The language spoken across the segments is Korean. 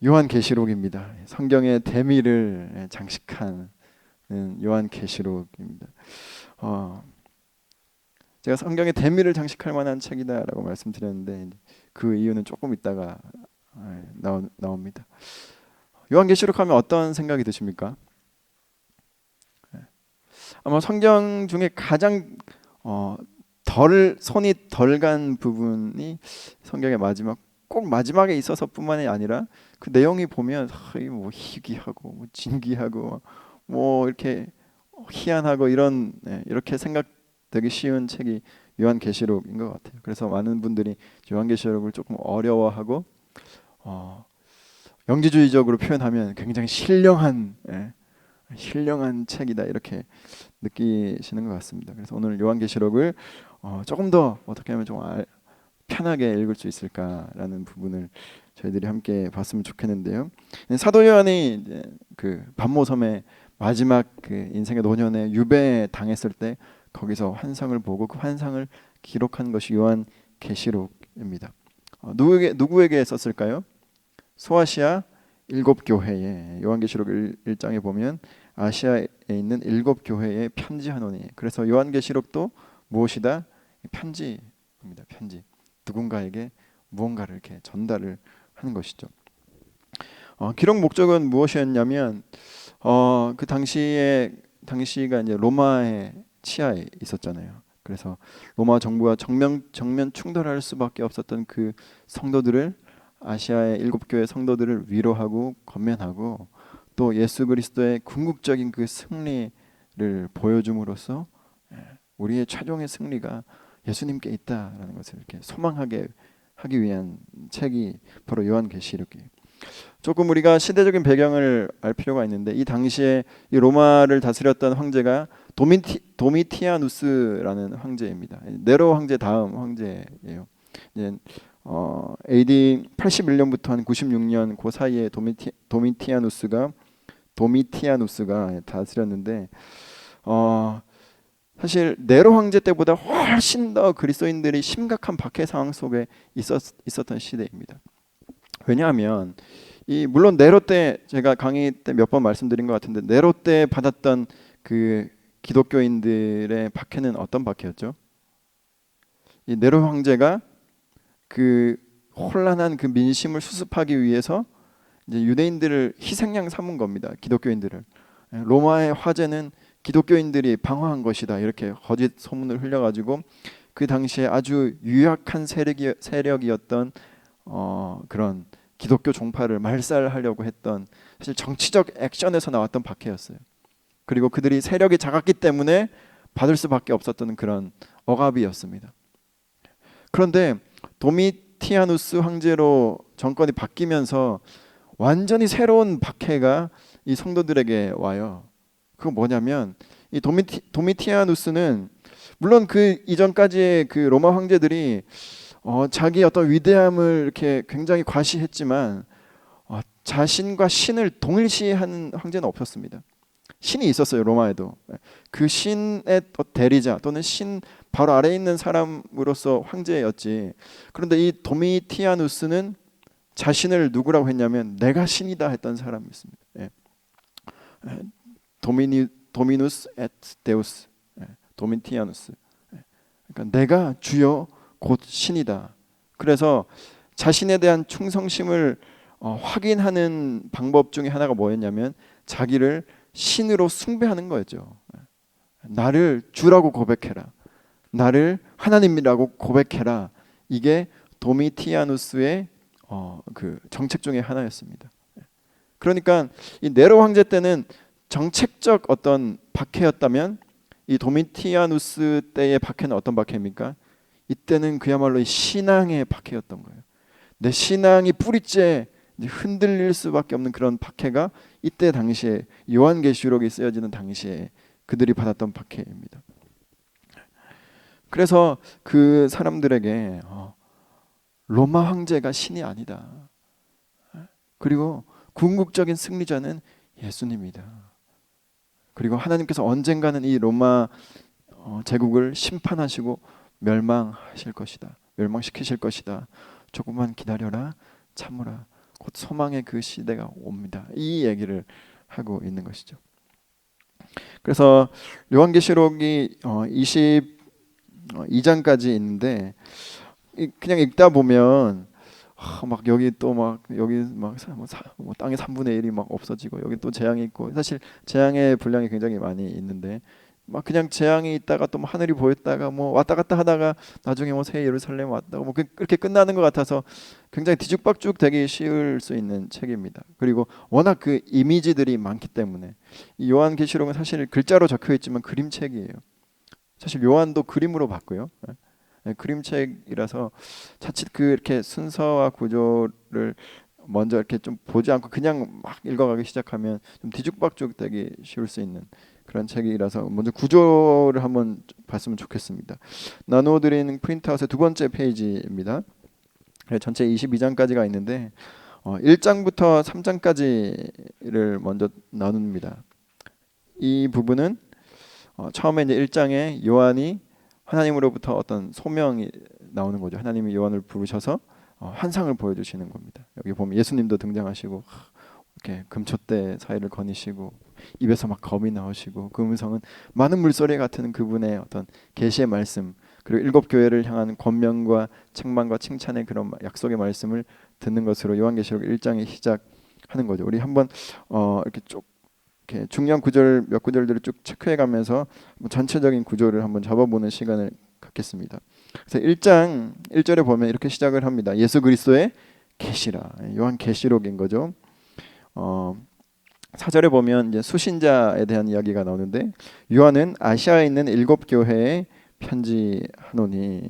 요한계시록입니다. 성경의 대미를 장식한 요한계시록입니다. 제가 성경의 대미를 장식할 만한 책이다라고 말씀드렸는데 그 이유는 조금 있다가 나옵니다. 요한계시록 하면 어떤 생각이 드십니까? 아마 성경 중에 가장 손이 덜 간 부분이 성경의 꼭 마지막에 있어서뿐만이 아니라 그 내용이 보면 뭐 희귀하고 뭐 진귀하고 뭐 이렇게 희한하고 이렇게 생각되기 쉬운 책이 요한계시록인 것 같아요. 그래서 많은 분들이 요한계시록을 조금 어려워하고 영지주의적으로 표현하면 굉장히 신령한 책이다 이렇게 느끼시는 것 같습니다. 그래서 오늘 요한계시록을 조금 더 어떻게 하면 좀 편하게 읽을 수 있을까라는 부분을 저희들이 함께 봤으면 좋겠는데요. 사도 요한이 그 반모섬의 마지막 그 인생의 노년에 유배 당했을 때 거기서 환상을 보고 그 환상을 기록한 것이 요한계시록입니다. 누구에게 썼을까요? 소아시아 7교회에 요한계시록 1장에 보면 아시아에 있는 7교회에 편지하노니, 그래서 요한계시록도 무엇이다? 편지입니다. 편지. 누군가에게 무언가를 이렇게 전달을 하는 것이죠. 기록 목적은 무엇이었냐면 그 당시가 이제 로마의 치하에 있었잖아요. 그래서 로마 정부와 정면 충돌할 수밖에 없었던 그 성도들을, 아시아의 7교회 성도들을 위로하고 권면하고 또 예수 그리스도의 궁극적인 그 승리를 보여줌으로써 우리의 최종의 승리가 예수님께 있다라는 것을 이렇게 소망하게 하기 위한 책이 바로 요한계시록이에요. 조금 우리가 시대적인 배경을 알 필요가 있는데, 이 당시에 이 로마를 다스렸던 황제가 도미티아누스라는 황제입니다. 네로 황제 다음 황제예요. AD 81년부터 한 96년 그 사이에 도미티아누스가 다스렸는데 사실 네로 황제 때보다 훨씬 더 그리스도인들이 심각한 박해 상황 속에 있었던 시대입니다. 왜냐하면 물론 네로 때 제가 강의 때 몇 번 말씀드린 것 같은데, 네로 때 받았던 그 기독교인들의 박해는 어떤 박해였죠? 이 네로 황제가 그 혼란한 그 민심을 수습하기 위해서 이제 유대인들을 희생양 삼은 겁니다. 기독교인들을. 로마의 화제는 기독교인들이 방어한 것이다 이렇게 거짓 소문을 흘려가지고 그 당시에 아주 유약한 세력이었던 그런 기독교 종파를 말살하려고 했던, 사실 정치적 액션에서 나왔던 박해였어요. 그리고 그들이 세력이 작았기 때문에 받을 수밖에 없었던 그런 억압이었습니다. 그런데 도미티아누스 황제로 정권이 바뀌면서 완전히 새로운 박해가 이 성도들에게 와요. 그거 뭐냐면 이 도미티아누스는 물론 그 이전까지의 그 로마 황제들이 자기 어떤 위대함을 이렇게 굉장히 과시했지만 자신과 신을 동일시하는 황제는 없었습니다. 신이 있었어요, 로마에도. 그 신의 대리자 또는 신 바로 아래에 있는 사람으로서 황제였지. 그런데 이 도미티아누스는 자신을 누구라고 했냐면 내가 신이다 했던 사람이었습니다. 도미누스 et 데우스, 도미티아누스. 그러니까 내가 주여 곧 신이다. 그래서 자신에 대한 충성심을 확인하는 방법 중에 하나가 뭐였냐면 자기를 신으로 숭배하는 거였죠. 나를 주라고 고백해라. 나를 하나님이라고 고백해라. 이게 도미티아누스의 그 정책 중에 하나였습니다. 그러니까 이 네로 황제 때는 정책적 어떤 박해였다면 이 도미티아누스 때의 박해는 어떤 박해입니까? 이때는 그야말로 신앙의 박해였던 거예요. 내 신앙이 뿌리째 흔들릴 수밖에 없는 그런 박해가 이때 당시에 요한계시록이 쓰여지는 당시에 그들이 받았던 박해입니다. 그래서 그 사람들에게 로마 황제가 신이 아니다. 그리고 궁극적인 승리자는 예수님이다. 그리고 하나님께서 언젠가는 이 로마 제국을 심판하시고 멸망하실 것이다. 멸망시키실 것이다. 조금만 기다려라. 참으라. 곧 소망의 그 시대가 옵니다. 이 얘기를 하고 있는 것이죠. 그래서 요한계시록이 22장까지 있는데 그냥 읽다 보면 막 여기 또 막 여기 막 땅의 3분의 1이 막 없어지고 여기 또 재앙이 있고, 사실 재앙의 분량이 굉장히 많이 있는데 막 그냥 재앙이 있다가 또 뭐 하늘이 보였다가 뭐 왔다 갔다 하다가 나중에 뭐 새 예루살렘 왔다가 뭐 그렇게 끝나는 것 같아서 굉장히 뒤죽박죽 되기 쉬울 수 있는 책입니다. 그리고 워낙 그 이미지들이 많기 때문에 이 요한계시록은 사실 글자로 적혀 있지만 그림책이에요. 사실 요한도 그림으로 봤고요. 그림책이라서 자칫 그 이렇게 순서와 구조를 먼저 이렇게 좀 보지 않고 그냥 막 읽어가기 시작하면 좀 뒤죽박죽 되기 쉬울 수 있는 그런 책이라서 먼저 구조를 한번 봤으면 좋겠습니다. 나눠드린 프린트아웃의 두 번째 페이지입니다. 전체 22장까지가 있는데 1장부터 3장까지를 먼저 나눕니다. 이 부분은 처음에 이제 1장에 요한이 하나님으로부터 어떤 소명이 나오는 거죠. 하나님이 요한을 부르셔서 환상을 보여주시는 겁니다. 여기 보면 예수님도 등장하시고 이렇게 금촛대 사이를 거니시고 입에서 막 검이 나오시고 그 음성은 많은 물소리 같은 그분의 어떤 계시의 말씀, 그리고 7 교회를 향한 권면과 책망과 칭찬의 그런 약속의 말씀을 듣는 것으로 요한계시록 1장이 시작하는 거죠. 우리 한번 이렇게 쭉 이렇게 중요한 구절 몇 구절들을 쭉 체크해가면서 전체적인 구조를 한번 잡아보는 시간을 갖겠습니다. 그래서 1장 1절에 보면 이렇게 시작을 합니다. 예수 그리스도의 계시라. 요한 계시록인 거죠. 4절에 보면 이제 수신자에 대한 이야기가 나오는데 요한은 아시아에 있는 7 교회에 편지하노니.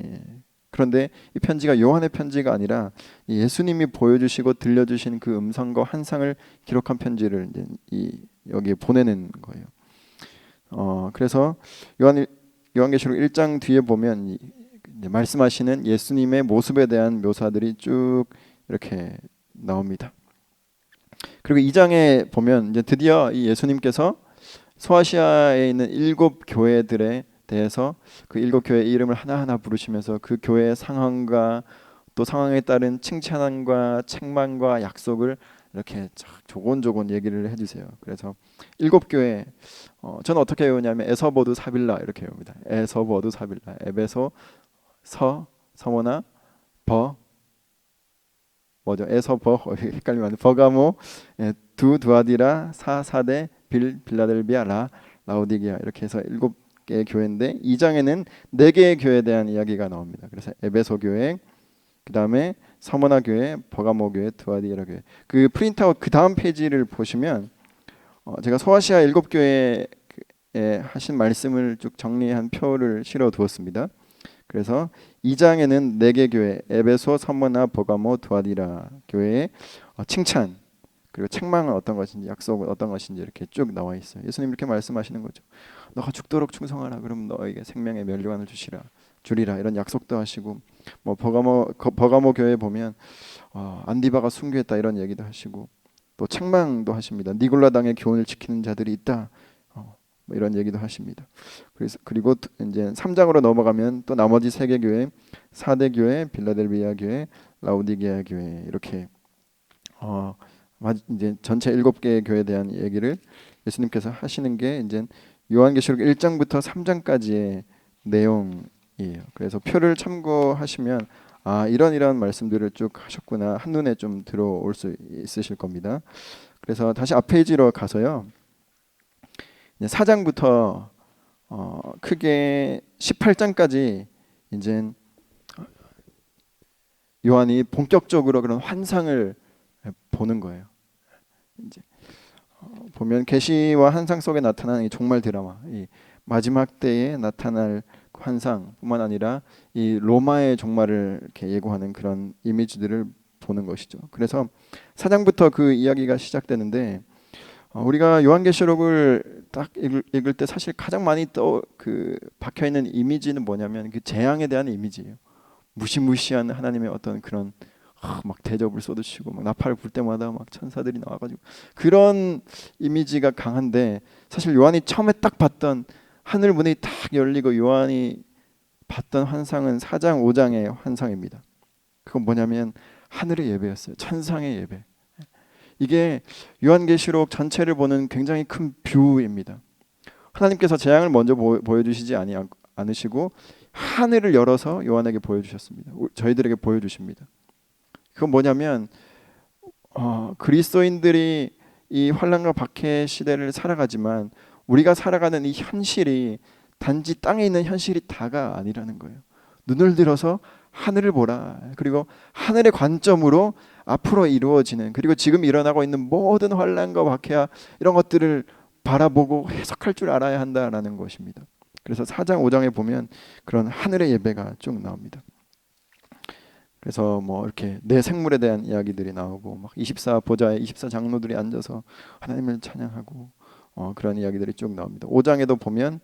그런데 이 편지가 요한의 편지가 아니라 예수님이 보여주시고 들려주신 그 음성과 환상을 기록한 편지를 이제 여기에 보내는 거예요. 그래서 요한계시록 1장 뒤에 보면 말씀하시는 예수님의 모습에 대한 묘사들이 쭉 이렇게 나옵니다. 그리고 2장에 보면 이제 드디어 이 예수님께서 소아시아에 있는 7 교회들에 대해서 그 7 교회의 이름을 하나하나 부르시면서 그 교회의 상황과 또 상황에 따른 칭찬과 책망과 약속을 이렇게 조곤조곤 얘기를 해주세요. 그래서 7 교회, 저는 어떻게 외우냐면 에서버두 사빌라 이렇게 외웁니다. 에서버두 사빌라, 에베소, 서모나, 뭐죠? 에서버 헷갈리면 버가모, 두아디라, 사사데, 빌라델비아, 라오디게아 이렇게 해서 7개의 교회인데 2장에는 4개의 교회에 대한 이야기가 나옵니다. 그래서 에베소 교회, 그 다음에 서머나 교회, 버가모 교회, 두아디라 교회. 그 프린트아웃 그 다음 페이지를 보시면 제가 소아시아 7 교회에 하신 말씀을 쭉 정리한 표를 실어 두었습니다. 그래서 2장에는 4개 교회, 에베소, 서머나, 버가모, 두아디라 교회의 칭찬, 그리고 책망은 어떤 것인지, 약속은 어떤 것인지 이렇게 쭉 나와 있어요. 예수님 이렇게 말씀하시는 거죠. 너가 죽도록 충성하라. 그럼 너에게 생명의 면류관을 주리라. 이런 약속도 하시고, 뭐 버가모 교회에 보면 안디바가 순교했다 이런 얘기도 하시고, 또 책망도 하십니다. 니골라 당의 교훈을 지키는 자들이 있다. 뭐 이런 얘기도 하십니다. 그리고 이제 3장으로 넘어가면 또 나머지 3개 교회, 사대 교회, 빌라델비아 교회, 라오디게아 교회 이렇게 이제 전체 7개의 교회에 대한 얘기를 예수님께서 하시는 게 이제 요한계시록 1장부터 3장까지의 내용이에요. 그래서 표를 참고하시면 이런 말씀들을 쭉 하셨구나 한눈에 좀 들어올 수 있으실 겁니다. 그래서 다시 앞 페이지로 가서요. 4장부터 크게 18장까지 이제 요한이 본격적으로 그런 환상을 보는 거예요. 이제 보면 계시와 환상 속에 나타나는 이 종말 드라마, 이 마지막 때에 나타날 환상뿐만 아니라 이 로마의 종말을 이렇게 예고하는 그런 이미지들을 보는 것이죠. 그래서 4장부터 그 이야기가 시작되는데 우리가 요한계시록을 딱 읽을 때 사실 가장 많이 박혀 있는 이미지는 뭐냐면 그 재앙에 대한 이미지예요. 무시무시한 하나님의 어떤 그런 막 대접을 쏟으시고 막 나팔을 불 때마다 막 천사들이 나와가지고 그런 이미지가 강한데, 사실 요한이 처음에 딱 봤던 하늘 문이 딱 열리고 요한이 봤던 환상은 4장 5장의 환상입니다. 그건 뭐냐면 하늘의 예배였어요. 천상의 예배. 이게 요한계시록 전체를 보는 굉장히 큰 뷰입니다. 하나님께서 재앙을 먼저 보여주시지 않으시고 하늘을 열어서 요한에게 보여주셨습니다. 저희들에게 보여주십니다. 그건 뭐냐면 그리스도인들이 이 환난과 박해 시대를 살아가지만 우리가 살아가는 이 현실이 단지 땅에 있는 현실이 다가 아니라는 거예요. 눈을 들어서 하늘을 보라. 그리고 하늘의 관점으로 앞으로 이루어지는, 그리고 지금 일어나고 있는 모든 환난과 박해와 이런 것들을 바라보고 해석할 줄 알아야 한다라는 것입니다. 그래서 4장 5장에 보면 그런 하늘의 예배가 쭉 나옵니다. 그래서 뭐 이렇게 내 생물에 대한 이야기들이 나오고 막 24 보좌에 24 장로들이 앉아서 하나님을 찬양하고 그런 이야기들이 쭉 나옵니다. 5장에도 보면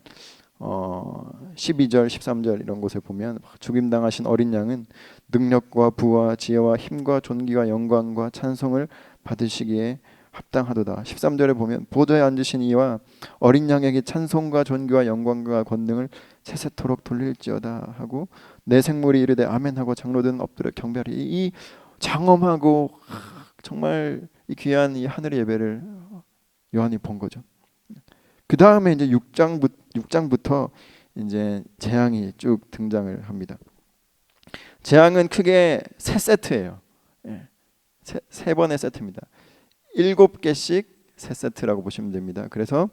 12절 13절 이런 곳에 보면 죽임당하신 어린 양은 능력과 부와 지혜와 힘과 존귀와 영광과 찬송을 받으시기에 합당하도다. 13절에 보면 보좌에 앉으신 이와 어린 양에게 찬송과 존귀와 영광과 권능을 세세토록 돌릴지어다 하고 내 생물이 이르되 아멘하고 장로들은 엎드려 경배하리. 이 장엄하고 정말 이 귀한 이 하늘의 예배를 요한이 본 거죠. 그 다음에 이제 6장부터 이제 재앙이 쭉 등장을 합니다. 재앙은 크게 세 세트예요. 세 번의 세트입니다. 7개씩 세 세트라고 보시면 됩니다. 그래서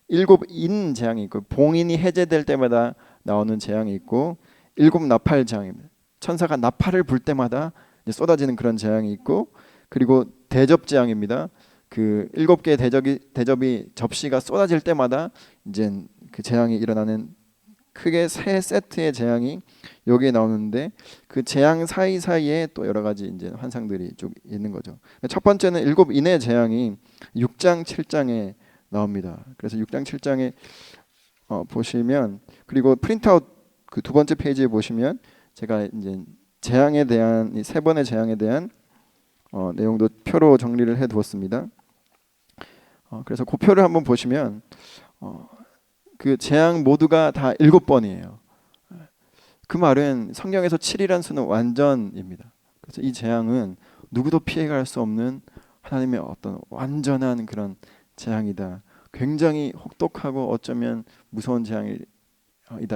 7인 재앙이 있고 봉인이 해제될 때마다 나오는 재앙이 있고 7 나팔 재앙입니다. 천사가 나팔을 불 때마다 이제 쏟아지는 그런 재앙이 있고, 그리고 대접 재앙입니다. 그 7개의 대접이 접시가 쏟아질 때마다 이제 그 재앙이 일어나는 크게 세 세트의 재앙이 여기에 나오는데, 그 재앙 사이사이에 또 여러 가지 이제 환상들이 쭉 있는 거죠. 첫 번째는 7인의 재앙이 6장 7장에 나옵니다. 그래서 6장 7장에 보시면, 그리고 프린트아웃 그 두 번째 페이지에 보시면 제가 이제 재앙에 대한 이 세 번의 재앙에 대한 내용도 표로 정리를 해 두었습니다. 그래서 그 표를 한번 보시면 그 재앙 모두가 다 7번이에요. 그 말은 성경에서 7이라는 수는 완전입니다. 그래서 이 재앙은 누구도 피해갈 수 없는 하나님의 어떤 완전한 그런 재앙이다. 굉장히 혹독하고 어쩌면 무서운 재앙이다.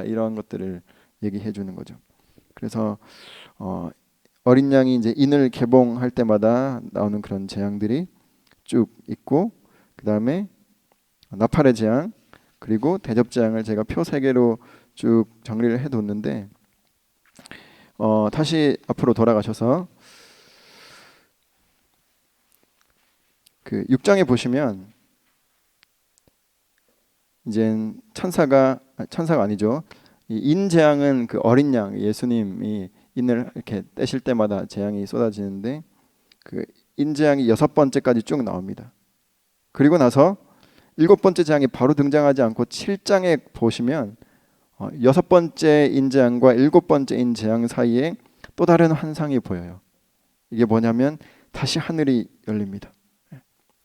이러한 것들을 얘기해 주는 거죠. 그래서 어린 양이 이제 인을 개봉할 때마다 나오는 그런 재앙들이 쭉 있고, 그 다음에 나팔의 재앙, 그리고 대접 재앙을 제가 표 3개로 쭉 정리를 해뒀는데, 다시 앞으로 돌아가셔서 그 6장에 보시면 이제 천사가 아니죠. 이 인재앙은 그 어린 양 예수님이 인을 이렇게 떼실 때마다 재앙이 쏟아지는데, 그 인재앙이 6번째까지 쭉 나옵니다. 그리고 나서 7번째 재앙이 바로 등장하지 않고 7장에 보시면 6번째 인재앙과 7번째 인재앙 사이에 또 다른 환상이 보여요. 이게 뭐냐면 다시 하늘이 열립니다.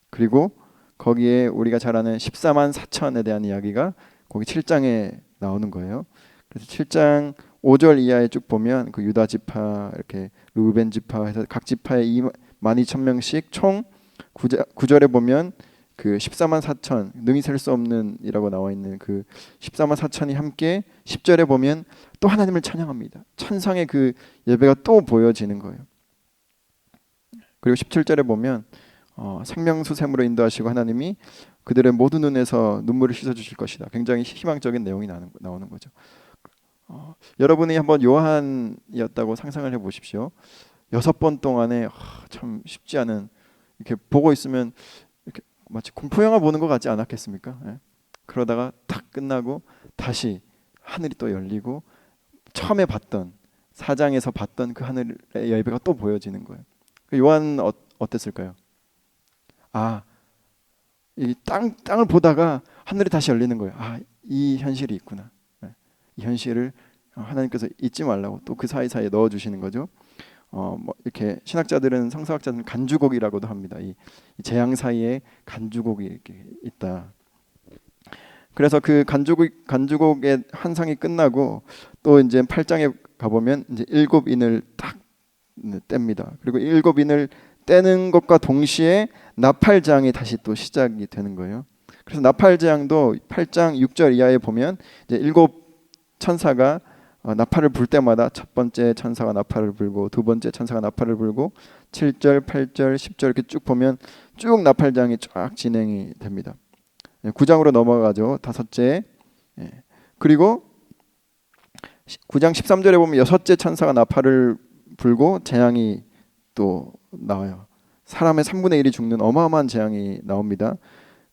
그리고 거기에 우리가 잘 아는 14만 4천에 대한 이야기가 거기 7장에 나오는 거예요. 그래서 7장 5절 이하에 쭉 보면 그 유다 지파, 이렇게 르우벤 지파 해서 각 지파에 22,000명씩 총 9절에 보면 그 14만 4천 능히 셀 수 없는 이라고 나와 있는 그 14만 4천이 함께 10절에 보면 또 하나님을 찬양합니다. 천상의 그 예배가 또 보여지는 거예요. 그리고 17절에 보면 생명수 샘으로 인도하시고 하나님이 그들의 모든 눈에서 눈물을 씻어주실 것이다. 굉장히 희망적인 내용이 나오는 거죠. 여러분이 한번 요한이었다고 상상을 해보십시오. 6번 동안에 참 쉽지 않은, 이렇게 보고 있으면 이렇게 마치 공포영화 보는 것 같지 않았겠습니까? 예. 그러다가 탁 끝나고 다시 하늘이 또 열리고 처음에 봤던 4장에서 봤던 그 하늘의 예배가 또 보여지는 거예요. 요한 어땠을까요? 이 땅을 보다가 하늘이 다시 열리는 거예요. 이 현실이 있구나. 이 현실을 하나님께서 잊지 말라고 또 그 사이사이에 넣어 주시는 거죠. 뭐 이렇게 신학자들은, 성서학자들은 간주곡이라고도 합니다. 이 재앙 사이에 간주곡이 이렇게 있다. 그래서 그 간주곡의 환상이 끝나고 또 이제 8장에 가보면 이제 7인을 딱 뗍니다. 그리고 7인을 떼는 것과 동시에 나팔 재앙이 다시 또 시작이 되는 거예요. 그래서 나팔 재앙도 8장 6절 이하에 보면 이제 7천사가 나팔을 불 때마다 첫 번째 천사가 나팔을 불고 두 번째 천사가 나팔을 불고 7절, 8절, 10절 이렇게 쭉 보면 쭉 나팔 재앙이 쫙 진행이 됩니다. 9장으로 넘어가죠. 다섯째. 그리고 9장 13절에 보면 여섯째 천사가 나팔을 불고 재앙이 또 나와요. 사람의 3분의 1이 죽는 어마어마한 재앙이 나옵니다.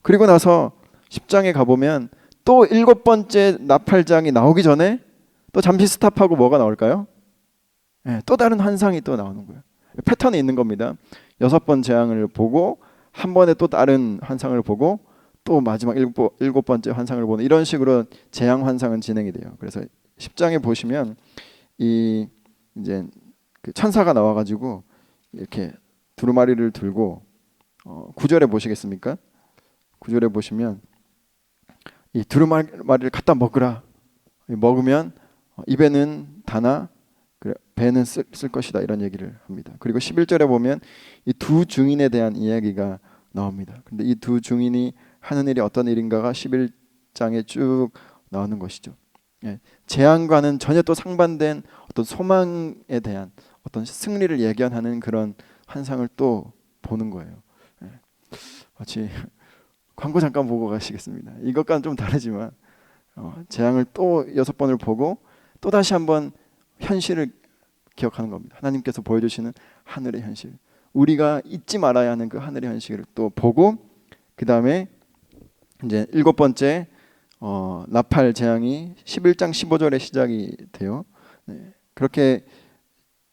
그리고 나서 10장에 가보면 또 7번째 나팔 재앙이 나오기 전에 또 잠시 스탑하고 뭐가 나올까요? 또 다른 환상이 또 나오는 거예요. 패턴이 있는 겁니다. 6번 재앙을 보고 한 번에 또 다른 환상을 보고 또 마지막 7번째 환상을 보는 이런 식으로 재앙 환상은 진행이 돼요. 그래서 10장에 보시면 이 이제 그 천사가 나와가지고 이렇게 두루마리를 들고 9절에 보시겠습니까? 9절에 보시면 이 두루마리를 갖다 먹으라. 먹으면 입에는 다나 배는 쓸 것이다 이런 얘기를 합니다. 그리고 11절에 보면 이 두 증인에 대한 이야기가 나옵니다. 근데 이 두 증인이 하는 일이 어떤 일인가가 11장에 쭉 나오는 것이죠. 재앙과는 전혀 또 상반된 어떤 소망에 대한 어떤 승리를 예견하는 그런 환상을 또 보는 거예요. 마치 광고 잠깐 보고 가시겠습니다. 이것과는 좀 다르지만 재앙을 또 6번을 보고 또 다시 한번 현실을 기억하는 겁니다. 하나님께서 보여주시는 하늘의 현실, 우리가 잊지 말아야 하는 그 하늘의 현실을 또 보고 그 다음에 이제 7번째 나팔 재앙이 11장 15절에 시작이 돼요. 그렇게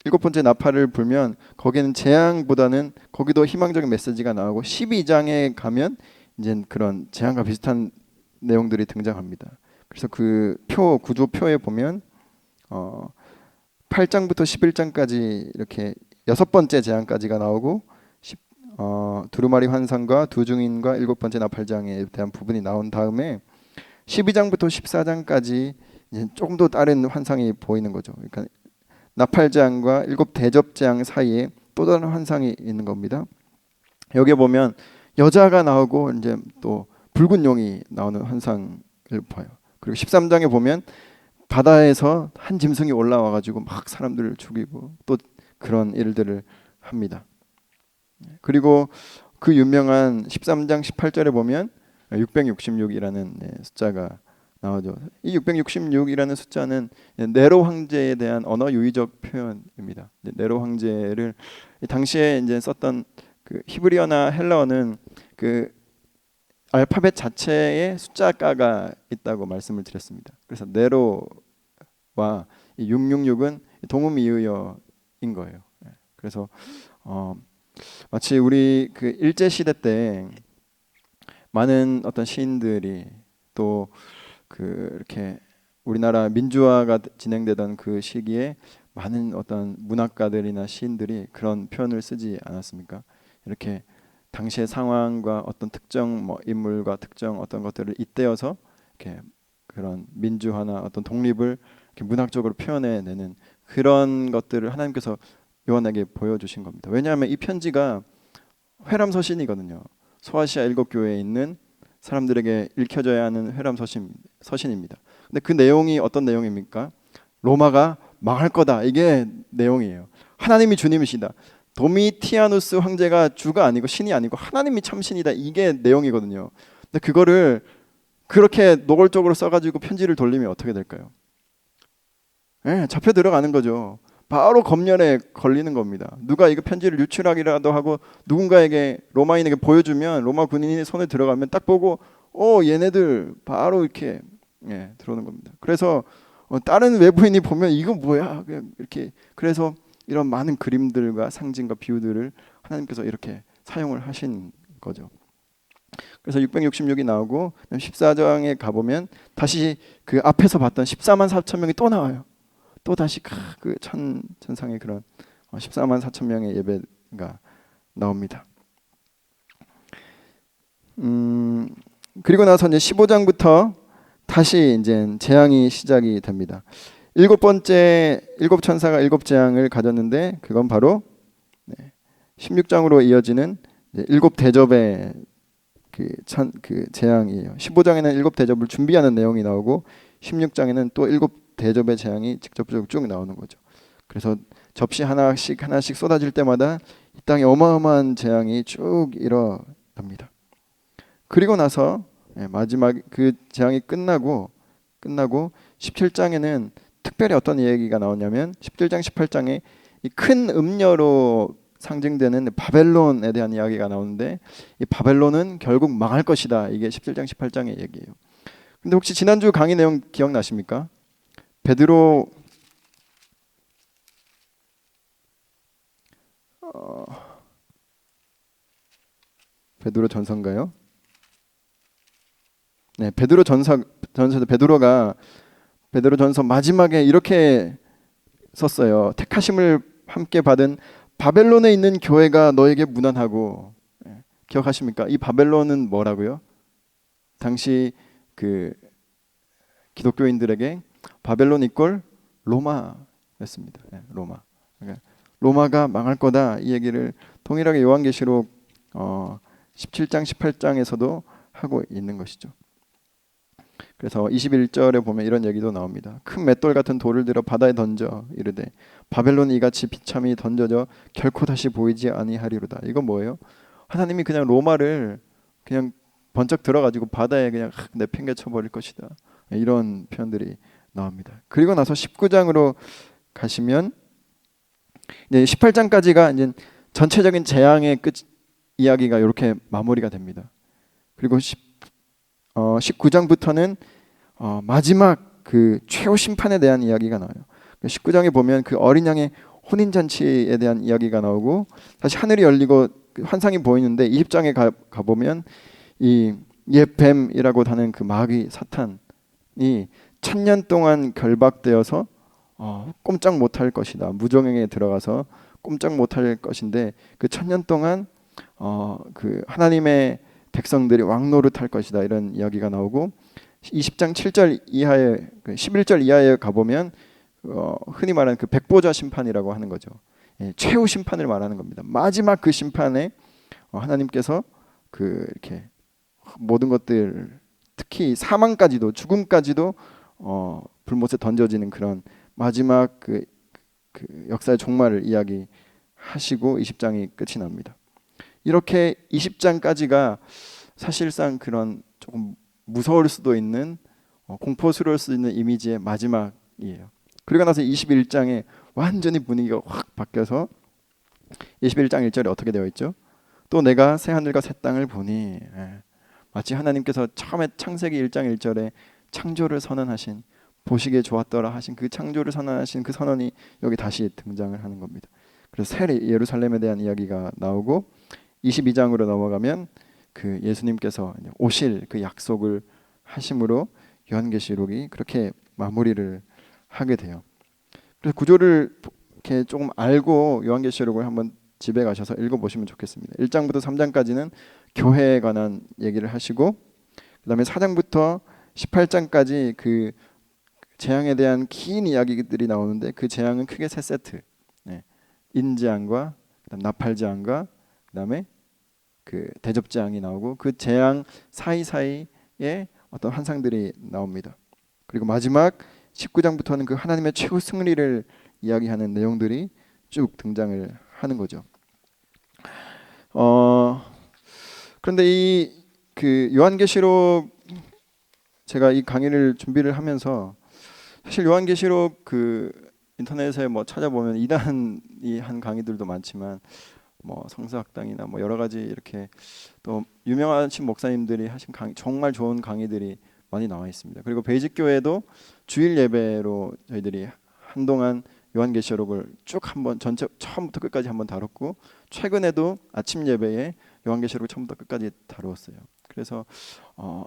7번째 나팔을 불면 거기는 재앙보다는 거기도 희망적인 메시지가 나오고 12장에 가면 이제 그런 재앙과 비슷한 내용들이 등장합니다. 그래서 그 구조표에 보면 8장부터 11장까지 이렇게 6번째 재앙까지가 나오고 두루마리 환상과 두 증인과 7번째 나팔장에 대한 부분이 나온 다음에 12장부터 14장까지 이제 조금 더 다른 환상이 보이는 거죠. 그러니까 나팔장과 7대접장 사이에 또 다른 환상이 있는 겁니다. 여기에 보면 여자가 나오고 이제 또 붉은 용이 나오는 환상을 봐요. 그리고 13장에 보면 바다에서 한 짐승이 올라와 가지고 막 사람들을 죽이고 또 그런 일들을 합니다. 그리고 그 유명한 13장 18절에 보면 666이라는 숫자가 나오죠. 이 666이라는 숫자는 네로 황제에 대한 언어 유의적 표현입니다. 네로 황제를 당시에 이제 썼던 그 히브리어나 헬라어는 그 알파벳 자체에 숫자가가 있다고 말씀을 드렸습니다. 그래서 네로와 이 666은 동음이의어인 거예요. 그래서 마치 우리 그 일제 시대 때 많은 어떤 시인들이 또 이렇게 우리나라 민주화가 진행되던 그 시기에 많은 어떤 문학가들이나 시인들이 그런 표현을 쓰지 않았습니까? 이렇게 당시의 상황과 어떤 특정 인물과 특정 어떤 것들을 잇대어서 이렇게 그런 민주화나 어떤 독립을 이렇게 문학적으로 표현해내는 그런 것들을 하나님께서 요한에게 보여주신 겁니다. 왜냐하면 이 편지가 회람서신이거든요. 소아시아 7교회에 있는 사람들에게 읽혀져야 하는 회람 서신입니다. 근데 그 내용이 어떤 내용입니까? 로마가 망할 거다. 이게 내용이에요. 하나님이 주님이시다. 도미티아누스 황제가 주가 아니고 신이 아니고 하나님이 참 신이다. 이게 내용이거든요. 근데 그거를 그렇게 노골적으로 써가지고 편지를 돌리면 어떻게 될까요? 잡혀 들어가는 거죠. 바로 검열에 걸리는 겁니다. 누가 이거 편지를 유출하기라도 하고 누군가에게 로마인에게 보여주면 로마 군인이 손에 들어가면 딱 보고 얘네들 바로 이렇게 들어오는 겁니다. 그래서 다른 외부인이 보면 이거 뭐야 그냥 이렇게 그래서 이런 많은 그림들과 상징과 비유들을 하나님께서 이렇게 사용을 하신 거죠. 그래서 666이 나오고 14장에 가보면 다시 그 앞에서 봤던 14만 4천 명이 또 나와요. 또 다시 그 천상의 그런 14만 4천 명의 예배가 나옵니다. 그리고 나서 이제 15장부터 다시 이제 재앙이 시작이 됩니다. 7번째 7천사가 7재앙을 가졌는데 그건 바로 16장으로 이어지는 이제 일곱 대접의 그 재앙이에요. 15장에는 일곱 대접을 준비하는 내용이 나오고 16장에는 또 일곱 대접의 재앙이 직접적으로 쭉 나오는 거죠. 그래서 접시 하나씩 하나씩 쏟아질 때마다 이 땅에 어마어마한 재앙이 쭉 일어납니다. 그리고 나서 마지막 그 재앙이 끝나고 17장에는 특별히 어떤 얘기가 나오냐면 17장 18장에 이 큰 음녀로 상징되는 바벨론에 대한 이야기가 나오는데 이 바벨론은 결국 망할 것이다. 이게 17장 18장의 얘기예요. 근데 혹시 지난주 강의 내용 기억나십니까? 베드로 베드로 전서인가요? 네, 베드로 전서도 베드로 전서 마지막에 이렇게 썼어요. 택하심을 함께 받은 바벨론에 있는 교회가 너에게 문안하고. 기억하십니까? 이 바벨론은 뭐라고요? 당시 그 기독교인들에게 바벨론 이꼴 로마였습니다. 로마. 그러니까 로마가 망할 거다 이 얘기를 동일하게 요한계시록 17장 18장에서도 하고 있는 것이죠. 그래서 21절에 보면 이런 얘기도 나옵니다. 큰 맷돌 같은 돌을 들어 바다에 던져 이르되 바벨론이 이같이 비참히 던져져 결코 다시 보이지 아니하리로다. 이건 뭐예요? 하나님이 그냥 로마를 그냥 번쩍 들어가지고 바다에 그냥 내팽개쳐 버릴 것이다. 이런 표현들이 나옵니다. 그리고 나서 19장으로 가시면 이제 18장까지가 이제 전체적인 재앙의 끝 이야기가 이렇게 마무리가 됩니다. 그리고 19장부터는 마지막 그 최후 심판에 대한 이야기가 나와요. 19장에 보면 그 어린 양의 혼인 잔치에 대한 이야기가 나오고 다시 하늘이 열리고 환상이 보이는데 20장에 가 보면 이 옛 뱀이라고 하는 그 마귀 사탄이 1000년 동안 결박되어서 꼼짝 못할 것이다. 무정행에 들어가서 꼼짝 못할 것인데 그 1000년 동안 그 하나님의 백성들이 왕노릇할 것이다. 이런 이야기가 나오고 20장 7절 이하에 11절 이하에 가보면 흔히 말하는 그 백보자 심판이라고 하는 거죠. 최후 심판을 말하는 겁니다. 마지막 그 심판에 하나님께서 그 이렇게 모든 것들 특히 사망까지도 죽음까지도 불못에 던져지는 그런 마지막 그 역사의 종말을 이야기하시고 20장이 끝이 납니다. 이렇게 20장까지가 사실상 그런 조금 무서울 수도 있는 공포스러울 수 있는 이미지의 마지막이에요. 그리고 나서 21장에 완전히 분위기가 확 바뀌어서 21장 1절에 어떻게 되어 있죠? 또 내가 새 하늘과 새 땅을 보니 마치 하나님께서 처음에 창세기 1장 1절에 창조를 선언하신 보시기에 좋았더라 하신 그 창조를 선언하신 그 선언이 여기 다시 등장을 하는 겁니다. 그래서 새 예루살렘에 대한 이야기가 나오고 22장으로 넘어가면 그 예수님께서 오실 그 약속을 하심으로 요한계시록이 그렇게 마무리를 하게 돼요. 그래서 구조를 이렇게 조금 알고 요한계시록을 한번 집에 가셔서 읽어보시면 좋겠습니다. 1장부터 3장까지는 교회에 관한 얘기를 하시고 그다음에 4장부터 18장까지 그 재앙에 대한 긴 이야기들이 나오는데 그 재앙은 크게 세 세트. 인재앙과 그다음 나팔재앙과 그다음에 그 대접재앙이 나오고 그 재앙 사이사이에 어떤 환상들이 나옵니다. 그리고 마지막 19장부터는 그 하나님의 최후 승리를 이야기하는 내용들이 쭉 등장을 하는 거죠. 그런데 이 그 요한계시록 제가 이 강의를 준비를 하면서 사실 요한계시록 그 인터넷에 뭐 찾아보면 이단이 한 강의들도 많지만 뭐 성서학당이나 뭐 여러 가지 이렇게 또 유명하신 목사님들이 하신 강의 정말 좋은 강의들이 많이 나와 있습니다. 그리고 베이직 교회도 주일 예배로 저희들이 한동안 요한계시록을 쭉 한번 전체 처음부터 끝까지 한번 다뤘고 최근에도 아침 예배에 요한계시록을 처음부터 끝까지 다루었어요. 그래서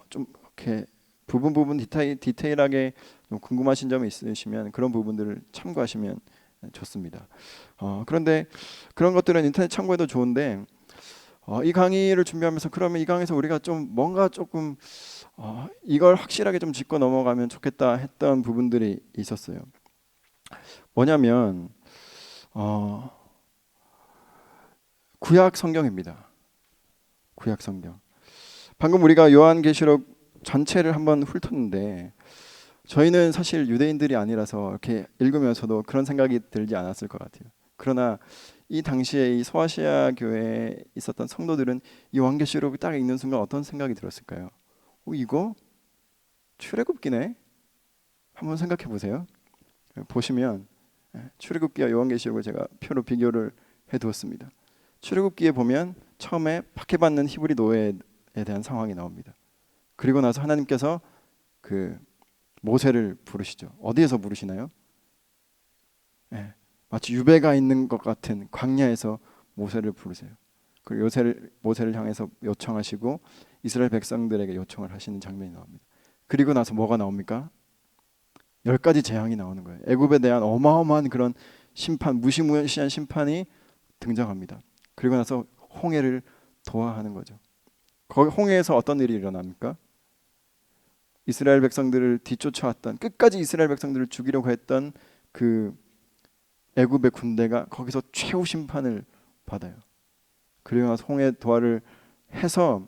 좀 이렇게 부분 디테일하게 좀 궁금하신 점이 있으시면 그런 부분들을 참고하시면 좋습니다. 그런데 그런 것들은 인터넷 참고해도 좋은데 이 강의를 준비하면서 그러면 이 강의에서 우리가 좀 뭔가 조금 이걸 확실하게 좀 짚고 넘어가면 좋겠다 했던 부분들이 있었어요. 뭐냐면 구약 성경입니다. 구약 성경. 방금 우리가 요한계시록 전체를 한번 훑었는데 저희는 사실 유대인들이 아니라서 이렇게 읽으면서도 그런 생각이 들지 않았을 것 같아요. 그러나 이 당시에 이 소아시아 교회에 있었던 성도들은 이 요한계시록을 딱 읽는 순간 어떤 생각이 들었을까요? 이거 출애굽기네? 한번 생각해 보세요. 보시면 출애굽기와 요한계시록을 제가 표로 비교를 해두었습니다. 출애굽기에 보면 처음에 박해받는 히브리 노예에 대한 상황이 나옵니다. 그리고 나서 하나님께서 그 모세를 부르시죠. 어디에서 부르시나요? 마치 유배가 있는 것 같은 광야에서 모세를 부르세요. 그리고 모세를 향해서 요청하시고 이스라엘 백성들에게 요청을 하시는 장면이 나옵니다. 그리고 나서 뭐가 나옵니까? 10가지 재앙이 나오는 거예요. 애굽에 대한 어마어마한 그런 심판, 무시무시한 심판이 등장합니다. 그리고 나서 홍해를 도하하는 거죠. 거기 홍해에서 어떤 일이 일어납니까? 이스라엘 백성들을 뒤쫓아왔던, 끝까지 이스라엘 백성들을 죽이려고 했던 그 애굽의 군대가 거기서 최후 심판을 받아요. 그리고 나서 홍해 도하를 해서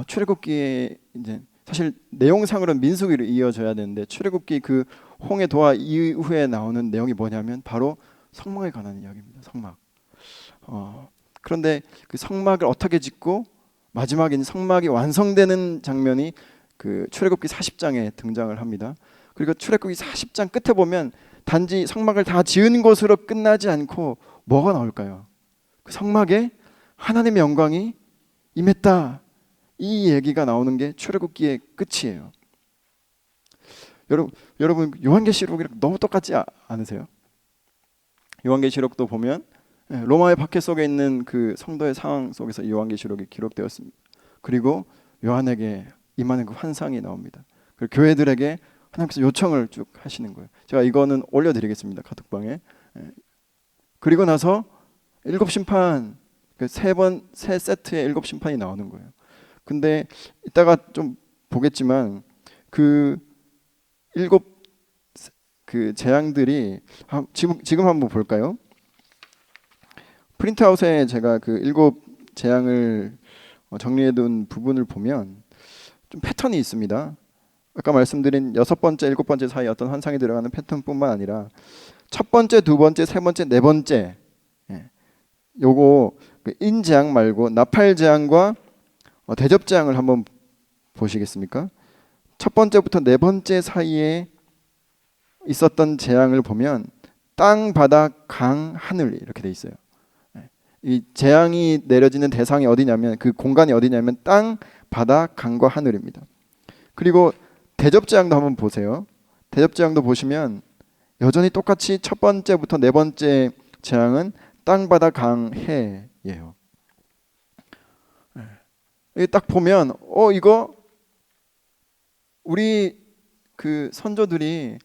출애굽기에 이제 사실 내용상으로는 민수기로 이어져야 되는데 출애굽기 그 홍해 도하 이후에 나오는 내용이 뭐냐면 바로 성막에 관한 이야기입니다. 성막. 그런데 그 성막을 어떻게 짓고 마지막에 성막이 완성되는 장면이 그 출애굽기 40장에 등장을 합니다. 그리고 출애굽기 40장 끝에 보면 단지 성막을 다 지은 것으로 끝나지 않고 뭐가 나올까요? 그 성막에 하나님의 영광이 임했다. 이 얘기가 나오는 게 출애굽기의 끝이에요. 여러분 요한계시록이랑 너무 똑같지 않으세요? 요한계시록도 보면 로마의 박해 속에 있는 그 성도의 상황 속에서 요한계시록이 기록되었습니다. 그리고 요한에게 임하는 그 환상이 나옵니다. 그리고 교회들에게 하나님께서 요청을 쭉 하시는 거예요. 제가 이거는 올려드리겠습니다. 카톡방에. 그리고 나서 일곱 심판, 세 세트의 일곱 심판이 나오는 거예요. 근데 이따가 좀 보겠지만 그 일곱 그 재앙들이 지금 한번 볼까요? 프린트아웃에 제가 그 일곱 재앙을 정리해둔 부분을 보면 좀 패턴이 있습니다. 아까 말씀드린 6번째, 7번째 사이 어떤 환상이 들어가는 패턴뿐만 아니라 첫 번째, 두 번째, 세 번째, 네 번째 요거 인재앙 말고 나팔재앙과 대접재앙을 한번 보시겠습니까? 첫 번째부터 네 번째 사이에 있었던 재앙을 보면 땅, 바다, 강, 하늘 이렇게 돼 있어요. 이 재앙이 내려지는 대상이 어디냐면 그 공간이 어디냐면 땅, 바다, 강과 하늘입니다. 그리고 대접재앙도 한번 보세요. 대접재앙도 보시면 여전히 똑같이 첫 번째부터 네 번째 재앙은 땅, 바다, 강, 해예요. 딱 보면 이거 우리 그 선조들이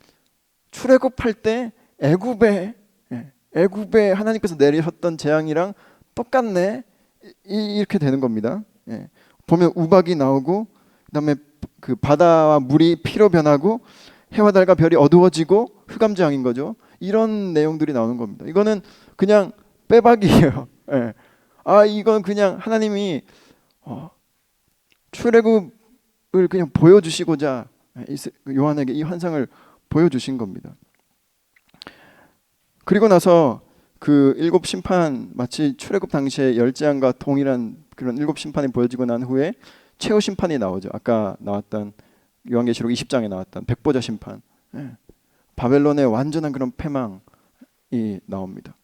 출애굽할 때 애굽에 하나님께서 내리셨던 재앙이랑 똑같네. 이렇게 되는 겁니다. 보면 우박이 나오고 그다음에 그 바다와 물이 피로 변하고 해와 달과 별이 어두워지고 흑암재앙인 거죠. 이런 내용들이 나오는 겁니다. 이거는 그냥 빼박이에요. 이건 그냥 하나님이 출애굽을 그냥 보여주시고자 요한에게 이 환상을 보여주신 겁니다. 그리고 나서 그 일곱 심판 마치 출애굽 당시에 열재앙과 동일한 그런 일곱 심판이 보여지고 난 후에 최후 심판이 나오죠. 아까 나왔던 요한계시록 20장에 나왔던 백보자 심판. 바벨론의 완전한 그런 패망이 나옵니다.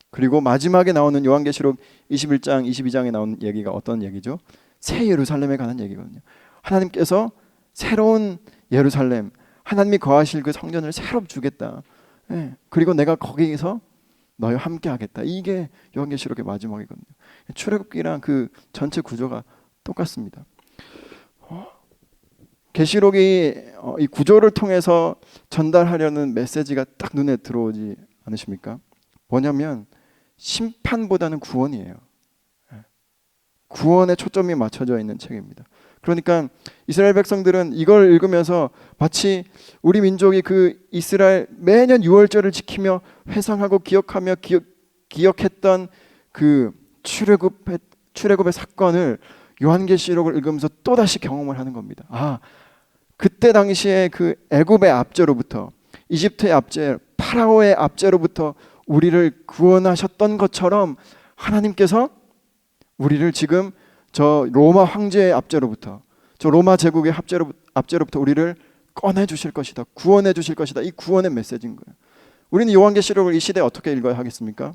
그리고 마지막에 나오는 요한계시록 21장, 22장에 나온 얘기가 어떤 얘기죠? 새 예루살렘에 관한 얘기거든요. 하나님께서 새로운 예루살렘, 하나님이 거하실 그 성전을 새로 주겠다. 그리고 내가 거기서 너희와 함께 하겠다. 이게 요한계시록의 마지막이거든요. 출애굽기랑 그 전체 구조가 똑같습니다. 계시록이 이 구조를 통해서 전달하려는 메시지가 딱 눈에 들어오지 않으십니까? 뭐냐면 심판보다는 구원이에요. 구원에 초점이 맞춰져 있는 책입니다. 그러니까 이스라엘 백성들은 이걸 읽으면서 마치 우리 민족이 그 이스라엘 매년 6월절을 지키며 회상하고 기억하며 기억했던 그 출애굽 출애굽의 사건을 요한계시록을 읽으면서 또다시 경험을 하는 겁니다. 아, 그때 당시에 그 애굽의 압제로부터, 이집트의 압제, 파라오의 압제로부터 우리를 구원하셨던 것처럼 하나님께서 우리를 지금 저 로마 황제의 압제로부터, 저 로마 제국의 압제로부터 우리를 꺼내 주실 것이다, 구원해 주실 것이다. 이 구원의 메시지인 거예요. 우리는 요한계시록을 이 시대에 어떻게 읽어야 하겠습니까?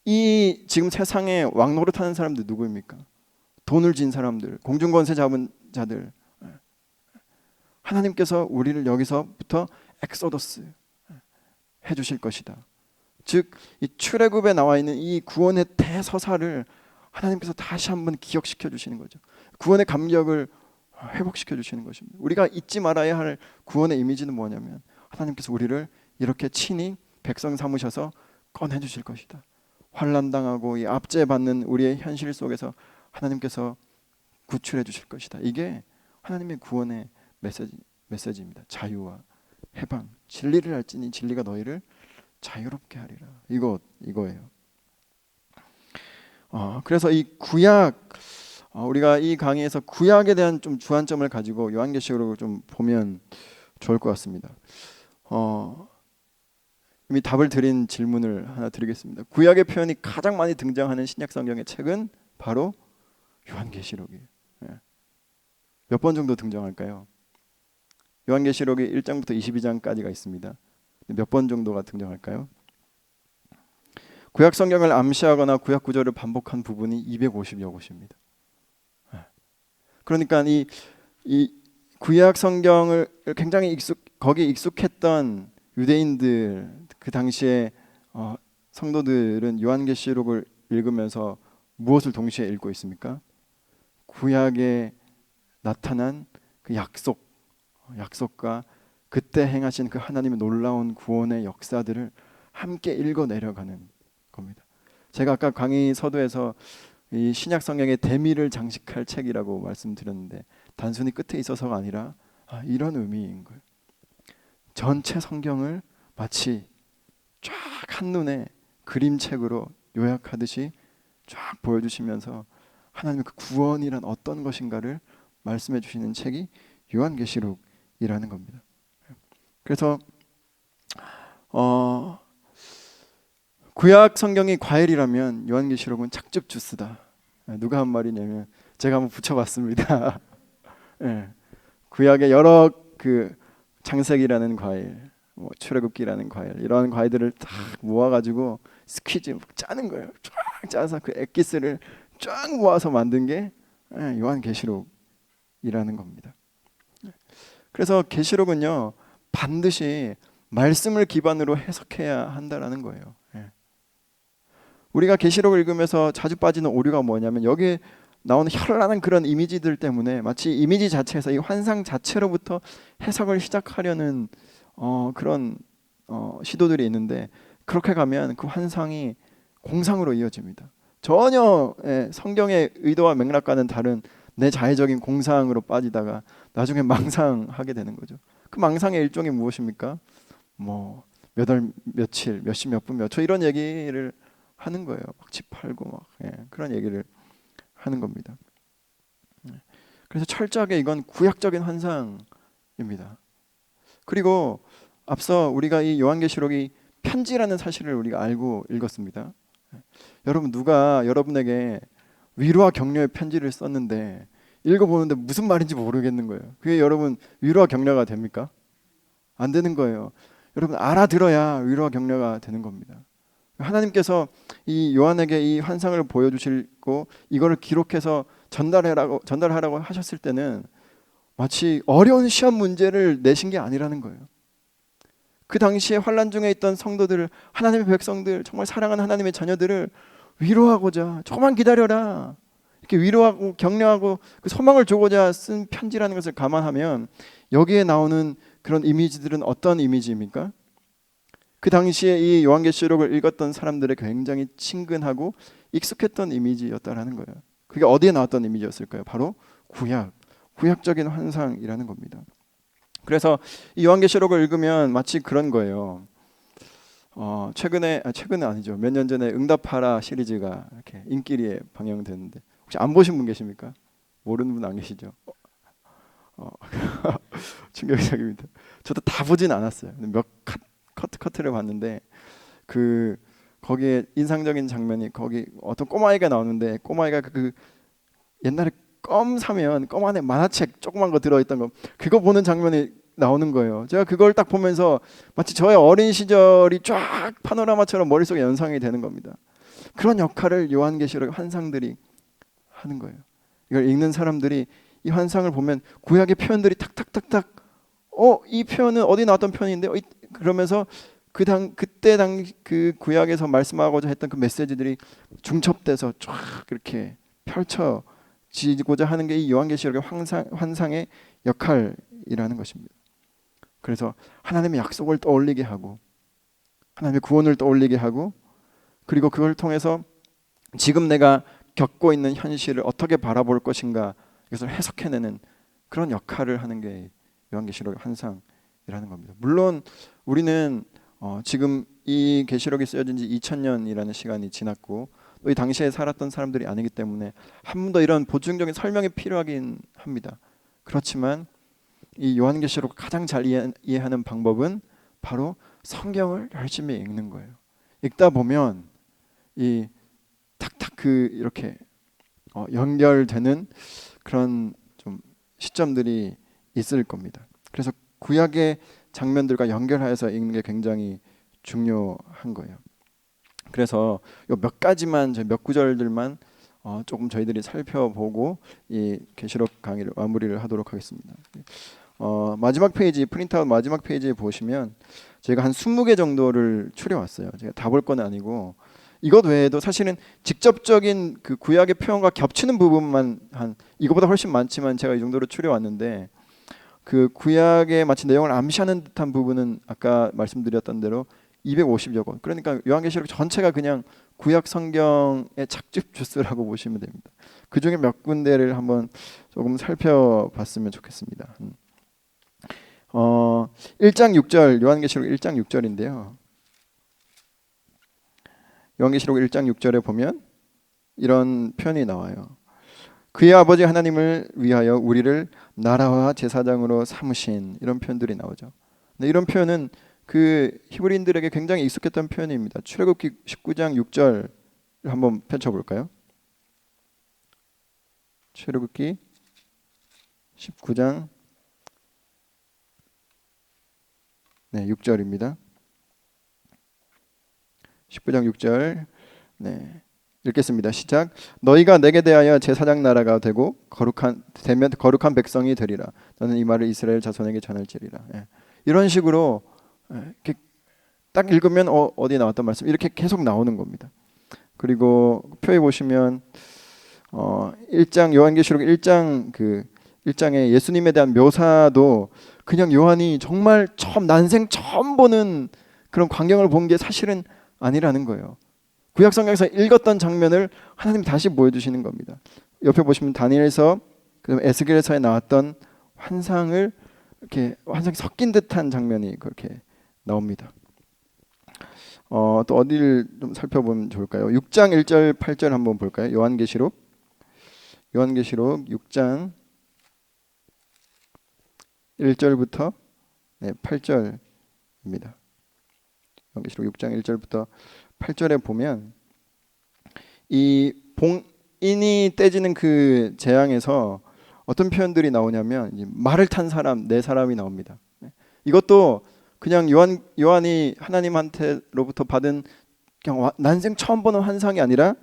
이 지금 세상에 왕노릇하는 사람들 누구입니까? 돈을 진 사람들, 공중권세 잡은 자들. 하나님께서 우리를 여기서부터 엑소더스 해주실 것이다. 즉, 이 출애굽에 나와 있는 이 구원의 대서사를 하나님께서 다시 한번 기억시켜 주시는 거죠. 구원의 감격을 회복시켜 주시는 것입니다. 우리가 잊지 말아야 할 구원의 이미지는 뭐냐면 하나님께서 우리를 이렇게 친히 백성 삼으셔서 꺼내 주실 것이다. 환난 당하고 이 압제받는 우리의 현실 속에서 하나님께서 구출해 주실 것이다. 이게 하나님의 구원의 메시지입니다. 자유와 해방, 진리를 알지니 진리가 너희를 자유롭게 하리라. 이거예요. 그래서 이 구약, 우리가 이 강의에서 구약에 대한 좀 주안점을 가지고 요한계시록을 좀 보면 좋을 것 같습니다. 이미 답을 드린 질문을 하나 드리겠습니다. 구약의 표현이 가장 많이 등장하는 신약 성경의 책은 바로 요한계시록이에요. 몇 번 정도 등장할까요? 요한계시록이 1장부터 22장까지가 있습니다. 몇 번 정도가 등장할까요? 구약 성경을 암시하거나 구약 구절을 반복한 부분이 250여 곳입니다. 그러니까 이 구약 성경을 굉장히 거기에 익숙했던 유대인들, 그 당시에 성도들은 요한계시록을 읽으면서 무엇을 동시에 읽고 있습니까? 구약에 나타난 그 약속과 그때 행하신 그 하나님의 놀라운 구원의 역사들을 함께 읽어 내려가는 겁니다. 제가 아까 강의 서두에서 이 신약 성경의 대미를 장식할 책이라고 말씀드렸는데 단순히 끝에 있어서가 아니라 이런 의미인 거예요. 전체 성경을 마치 쫙 한눈에 그림책으로 요약하듯이 쫙 보여주시면서 하나님의 그 구원이란 어떤 것인가를 말씀해 주시는 책이 요한계시록이라는 겁니다. 그래서 구약 성경이 과일이라면 요한계시록은 착즙 주스다. 누가 한 말이냐면 제가 한번 붙여봤습니다. 구약의 여러 그 창세기라는 과일, 출애굽기라는 과일, 이런 과일들을 딱 모아가지고 스퀴즈 짜는 거예요. 쫙 짜서 그 엑기스를 쫙 모아서 만든 게 요한계시록이라는 겁니다. 그래서 계시록은요 반드시 말씀을 기반으로 해석해야 한다라는 거예요. 우리가 계시록을 읽으면서 자주 빠지는 오류가 뭐냐면 여기에 나오는 현란한 그런 이미지들 때문에 마치 이미지 자체에서 이 환상 자체로부터 해석을 시작하려는 그런 시도들이 있는데 그렇게 가면 그 환상이 공상으로 이어집니다. 전혀 성경의 의도와 맥락과는 다른 내 자의적인 공상으로 빠지다가 나중에 망상하게 되는 거죠. 그 망상의 일종이 무엇입니까? 몇 월, 며칠, 몇 시, 몇 분, 몇 초 이런 얘기를 하는 거예요. 막 집 팔고 그런 얘기를 하는 겁니다. 그래서 철저하게 이건 구약적인 환상입니다. 그리고 앞서 우리가 이 요한계시록이 편지라는 사실을 우리가 알고 읽었습니다. 여러분 누가 여러분에게 위로와 격려의 편지를 썼는데 읽어보는데 무슨 말인지 모르겠는 거예요. 그게 여러분 위로와 격려가 됩니까? 안 되는 거예요. 여러분 알아들어야 위로와 격려가 되는 겁니다. 하나님께서 이 요한에게 이 환상을 보여주시고 이거를 기록해서 전달하라고 하셨을 때는 마치 어려운 시험 문제를 내신 게 아니라는 거예요. 그 당시에 환난 중에 있던 성도들을, 하나님의 백성들, 정말 사랑하는 하나님의 자녀들을 위로하고자, 조금만 기다려라, 이렇게 위로하고 격려하고 그 소망을 주고자 쓴 편지라는 것을 감안하면 여기에 나오는 그런 이미지들은 어떤 이미지입니까? 그 당시에 이 요한계시록을 읽었던 사람들의 굉장히 친근하고 익숙했던 이미지였다라는 거예요. 그게 어디에 나왔던 이미지였을까요? 바로 구약적인 환상이라는 겁니다. 그래서 이 요한계시록을 읽으면 마치 그런 거예요. 최근에 아니죠. 몇 년 전에 응답하라 시리즈가 이렇게 인기리에 방영됐는데 혹시 안 보신 분 계십니까? 모르는 분 안 계시죠? 어, 충격적입니다. 저도 다 보진 않았어요. 몇 커트를 봤는데 그 거기에 인상적인 장면이 거기 어떤 꼬마아이가 나오는데 꼬마아이가 그 옛날에 껌 사면 껌 안에 만화책 조그만 거 들어있던 거 그거 보는 장면이 나오는 거예요. 제가 그걸 딱 보면서 마치 저의 어린 시절이 쫙 파노라마처럼 머릿속에 연상이 되는 겁니다. 그런 역할을 요한계시록 환상들이 하는 거예요. 이걸 읽는 사람들이 이 환상을 보면 구약의 표현들이 탁탁탁탁 이 표현은 어디 나왔던 표현인데 그러면서 그때 그 구약에서 말씀하고자 했던 그 메시지들이 중첩돼서 쫙 이렇게 펼쳐지고자 하는 게 이 요한계시록의 환상의 역할이라는 것입니다. 그래서 하나님의 약속을 떠올리게 하고 하나님의 구원을 떠올리게 하고 그리고 그걸 통해서 지금 내가 겪고 있는 현실을 어떻게 바라볼 것인가 이것을 해석해내는 그런 역할을 하는 게 요한계시록의 환상이라는 겁니다. 물론 우리는 지금 이 계시록이 쓰여진 지 2000년이라는 시간이 지났고 또 이 당시에 살았던 사람들이 아니기 때문에 한 번 더 이런 보충적인 설명이 필요하긴 합니다. 그렇지만 이 요한계시록 가장 잘 이해하는 방법은 바로 성경을 열심히 읽는 거예요. 읽다 보면 이 탁탁 이렇게 연결되는 그런 좀 시점들이 있을 겁니다. 그래서 구약의 장면들과 연결해서 읽는 게 굉장히 중요한 거예요. 그래서 몇 가지만 몇 구절들만 조금 저희들이 살펴보고 이 계시록 강의를 마무리를 하도록 하겠습니다. 마지막 페이지 프린트아웃 마지막 페이지에 보시면 제가 한 20개 정도를 추려왔어요. 제가 다 볼 건 아니고 이것 외에도 사실은 직접적인 그 구약의 표현과 겹치는 부분만 이거보다 훨씬 많지만 제가 이 정도로 추려왔는데 그 구약의 마치 내용을 암시하는 듯한 부분은 아까 말씀드렸던 대로 250여 권. 그러니까 요한계시록 전체가 그냥 구약 성경의 착즙 주스라고 보시면 됩니다. 그 중에 몇 군데를 한번 조금 살펴봤으면 좋겠습니다. 1장 6절 요한계시록 1장 6절인데요. 요한계시록 1장 6절에 보면 이런 표현이 나와요. 그의 아버지 하나님을 위하여 우리를 나라와 제사장으로 삼으신 이런 표현들이 나오죠. 근데 이런 표현은 그 히브리인들에게 굉장히 익숙했던 표현입니다. 출애굽기 19장 6절 한번 펼쳐볼까요? 출애굽기 19장 6절입니다. 19장 6절 읽겠습니다. 시작. 너희가 내게 대하여 제사장 나라가 되고 거룩한 백성이 되리라. 너는 이 말을 이스라엘 자손에게 전할지리라. 이런 식으로 이렇게 딱 읽으면 어디에 나왔던 말씀 이렇게 계속 나오는 겁니다. 그리고 표에 보시면 1장 요한계시록 1장 1장에 예수님에 대한 묘사도 그냥 요한이 정말 난생 처음 보는 그런 광경을 본 게 사실은 아니라는 거예요. 구약 성경에서 읽었던 장면을 하나님 다시 보여주시는 겁니다. 옆에 보시면 다니엘서 그다음에 에스겔서에 나왔던 환상을 이렇게 환상이 섞인 듯한 장면이 그렇게 나옵니다. 또 어디를 좀 살펴보면 좋을까요? 6장 1절 8절 한번 볼까요? 요한계시록 6장 1절부터 8절입니다. 요한계시록 6장 1절부터 8절에 보면 이 봉인이 떼지는 그 재앙에서 어떤 표현들이 나오냐면 말을 탄 사람, 네 사람이 나옵니다. 이것도 그냥 요한이 하나님한테로부터 받은 그냥 난생 처음 보는 환상이 아니라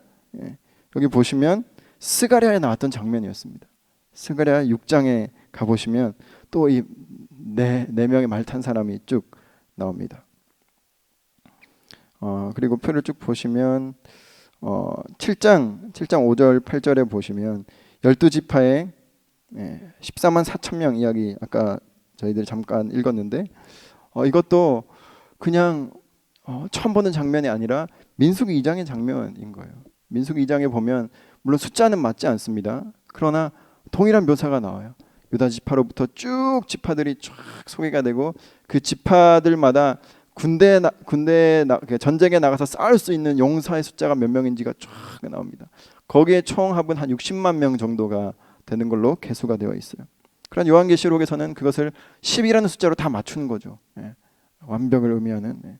여기 보시면 스가랴에 나왔던 장면이었습니다. 스가랴 6장에 가보시면 또 이 네 명의 말 탄 사람이 쭉 나옵니다. 그리고 표를 쭉 보시면 7장 5절 8절에 보시면 12지파의 14만 4천 명 이야기 아까 저희들이 잠깐 읽었는데 이것도 그냥 처음 보는 장면이 아니라 민수기 2장의 장면인 거예요. 민수기 2장에 보면 물론 숫자는 맞지 않습니다. 그러나 동일한 묘사가 나와요. 유다 지파로부터 쭉 지파들이 쫙 소개가 되고 그 지파들마다 전쟁에 나가서 싸울 수 있는 용사의 숫자가 몇 명인지가 쫙 나옵니다. 거기에 총 합은 한 60만 명 정도가 되는 걸로 계수가 되어 있어요. 그런 요한계시록에서는 그것을 10이라는 숫자로 다 맞추는 거죠. 예. 완벽을 의미하는. 예.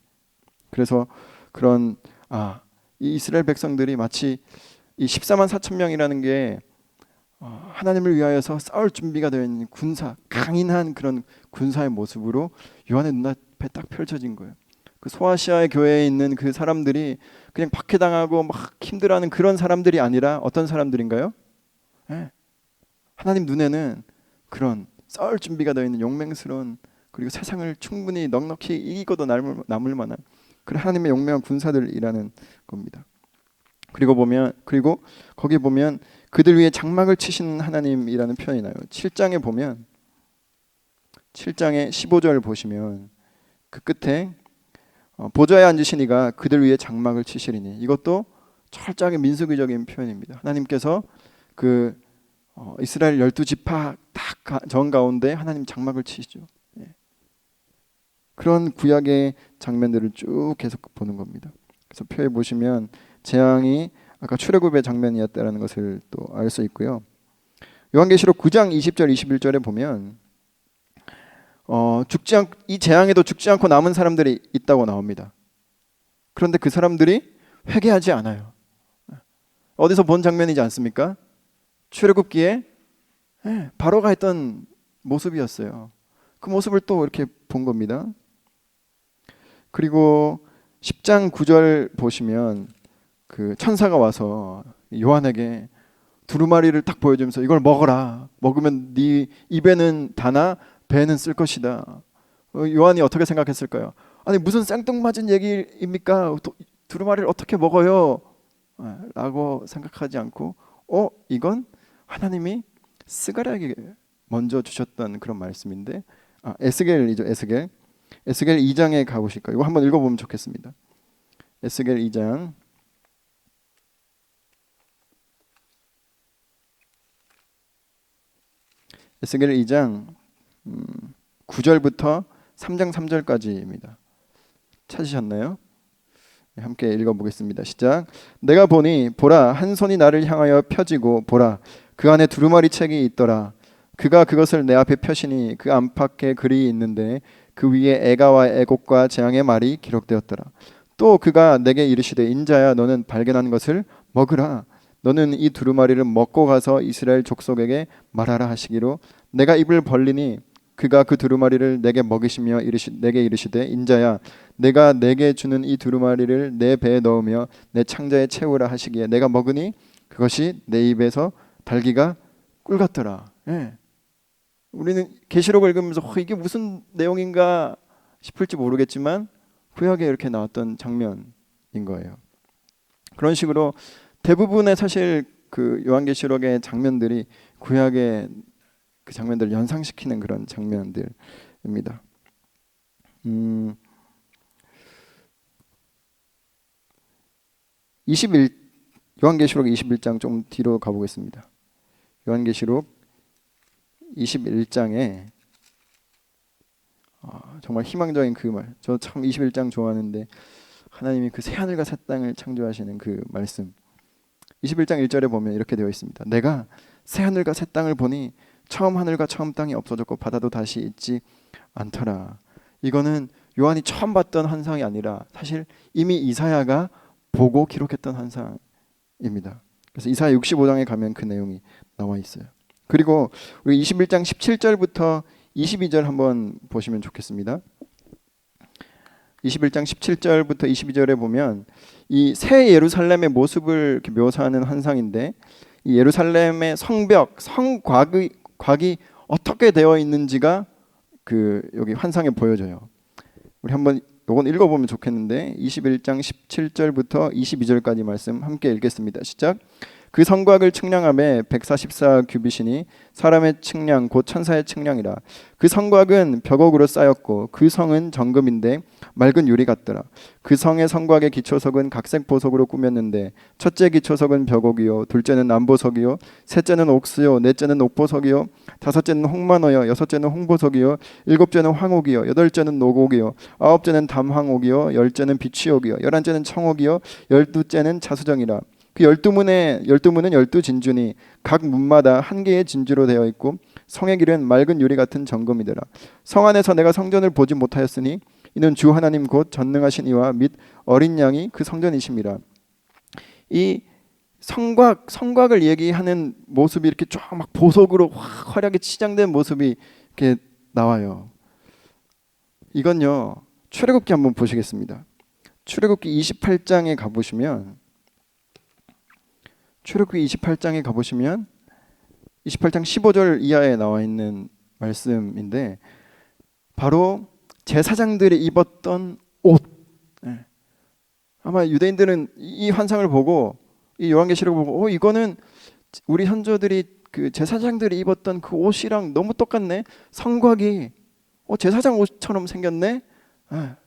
그래서 그런 이 이스라엘 백성들이 마치 이 14만 4천 명이라는 게 하나님을 위하여서 싸울 준비가 되어 있는 군사, 강인한 그런 군사의 모습으로 요한의 눈앞에 딱 펼쳐진 거예요. 그 소아시아의 교회에 있는 그 사람들이 그냥 박해당하고 막 힘들어하는 그런 사람들이 아니라 어떤 사람들인가요? 예. 하나님 눈에는 그런 싸울 준비가 되어 있는 용맹스러운, 그리고 세상을 충분히 넉넉히 이기고도 남을 만한 그런 하나님의 용맹한 군사들이라는 겁니다. 그리고 거기 보면 그들 위에 장막을 치시는 하나님이라는 표현이 나요. 7장에 보면 7장의 15절 보시면 그 끝에 보좌에 앉으신 이가 그들 위에 장막을 치시리니, 이것도 철저하게 민수기적인 표현입니다. 하나님께서 그 이스라엘 12지파 딱 정 가운데 하나님 장막을 치시죠. 예. 그런 구약의 장면들을 쭉 계속 보는 겁니다. 그래서 표에 보시면 재앙이 아까 출애굽의 장면이었다라는 것을 또 알 수 있고요. 요한계시록 9장 20절 21절에 보면 이 재앙에도 죽지 않고 남은 사람들이 있다고 나옵니다. 그런데 그 사람들이 회개하지 않아요. 어디서 본 장면이지 않습니까? 출애굽기에 바로가 했던 모습이었어요. 그 모습을 또 이렇게 본 겁니다. 그리고 10장 9절 보시면 그 천사가 와서 요한에게 두루마리를 딱 보여주면서 이걸 먹어라. 먹으면 네 입에는 다나 배는 쓸 것이다. 요한이 어떻게 생각했을까요? 아니 무슨 생뚱맞은 얘기입니까? 두루마리를 어떻게 먹어요? 라고 생각하지 않고 이건 하나님이 스가랴에게 먼저 주셨던 그런 말씀인데, 에스겔이죠. 에스겔 2장에 가보실까요? 이거 한번 읽어보면 좋겠습니다. 에스겔 2장 에스겔 2장 9절부터 3장 3절까지입니다. 찾으셨나요? 함께 읽어보겠습니다. 시작. 내가 보니 보라, 한 손이 나를 향하여 펴지고 보라, 그 안에 두루마리 책이 있더라. 그가 그것을 내 앞에 펴시니 그 안팎에 글이 있는데 그 위에 애가와 애곡과 재앙의 말이 기록되었더라. 또 그가 내게 이르시되 인자야, 너는 발견한 것을 먹으라. 너는 이 두루마리를 먹고 가서 이스라엘 족속에게 말하라 하시기로, 내가 입을 벌리니 그가 그 두루마리를 내게 먹이시며 내게 이르시되 인자야, 내가 내게 주는 이 두루마리를 내 배에 넣으며 내 창자에 채우라 하시기에 내가 먹으니 그것이 내 입에서 달기가 꿀 같더라. 예. 우리는 계시록을 읽으면서 이게 무슨 내용인가 싶을지 모르겠지만 구약에 이렇게 나왔던 장면인 거예요. 그런 식으로 대부분의 사실 그 요한계시록의 장면들이 구약의 그 장면들을 연상시키는 그런 장면들입니다. 요한계시록 21장 좀 뒤로 가보겠습니다. 요한계시록 21장에 정말 희망적인 그 말, 저 참 21장 좋아하는데 하나님이 그 새하늘과 새 땅을 창조하시는 그 말씀, 21장 1절에 보면 이렇게 되어 있습니다. 내가 새하늘과 새 땅을 보니 처음 하늘과 처음 땅이 없어졌고 바다도 다시 있지 않더라. 이거는 요한이 처음 봤던 환상이 아니라 사실 이미 이사야가 보고 기록했던 환상입니다. 그래서 이사야 65장에 가면 그 내용이 나와 있어요. 그리고 우리 21장 17절부터 22절 한번 보시면 좋겠습니다. 21장 17절부터 22절에 보면 이 새 예루살렘의 모습을 이렇게 묘사하는 환상인데, 이 예루살렘의 성벽, 성곽이 어떻게 되어 있는지가 그 여기 환상에 보여져요. 우리 한번 이건 읽어보면 좋겠는데 21장 17절부터 22절까지 말씀 함께 읽겠습니다. 시작. 그 성곽을 측량함에 144 규빗이니 사람의 측량 곧 천사의 측량이라. 그 성곽은 벽옥으로 쌓였고 그 성은 정금인데 맑은 유리 같더라. 그 성의 성곽의 기초석은 각색 보석으로 꾸몄는데 첫째 기초석은 벽옥이요 둘째는 남보석이요 셋째는 옥수요 넷째는 옥보석이요 다섯째는 홍만호요 여섯째는 홍보석이요 일곱째는 황옥이요 여덟째는 노곡이요 아홉째는 담황옥이요 열째는 비취옥이요 열한째는 청옥이요 열두째는 자수정이라. 그 열두 문은 열두 진주니 각 문마다 한 개의 진주로 되어 있고 성의 길은 맑은 유리 같은 정금이더라. 성 안에서 내가 성전을 보지 못하였으니 이는 주 하나님 곧 전능하신 이와 및 어린 양이 그 성전이심이라. 이 성곽을 얘기하는 모습이 이렇게 쫙 막 보석으로 화려하게 치장된 모습이 이렇게 나와요. 이건요 출애굽기 한번 보시겠습니다. 출애굽기 28장에 가보시면 출애굽기 28장에 가보시면 28장 15절 이하에 나와 있는 말씀인데 바로 제사장들이 입었던 옷. 아마 유대인들은 이 환상을 보고 이 요한계시록을 보고 이거는 우리 선조들이 그 제사장들이 입었던 그 옷이랑 너무 똑같네. 성곽이 제사장 옷처럼 생겼네.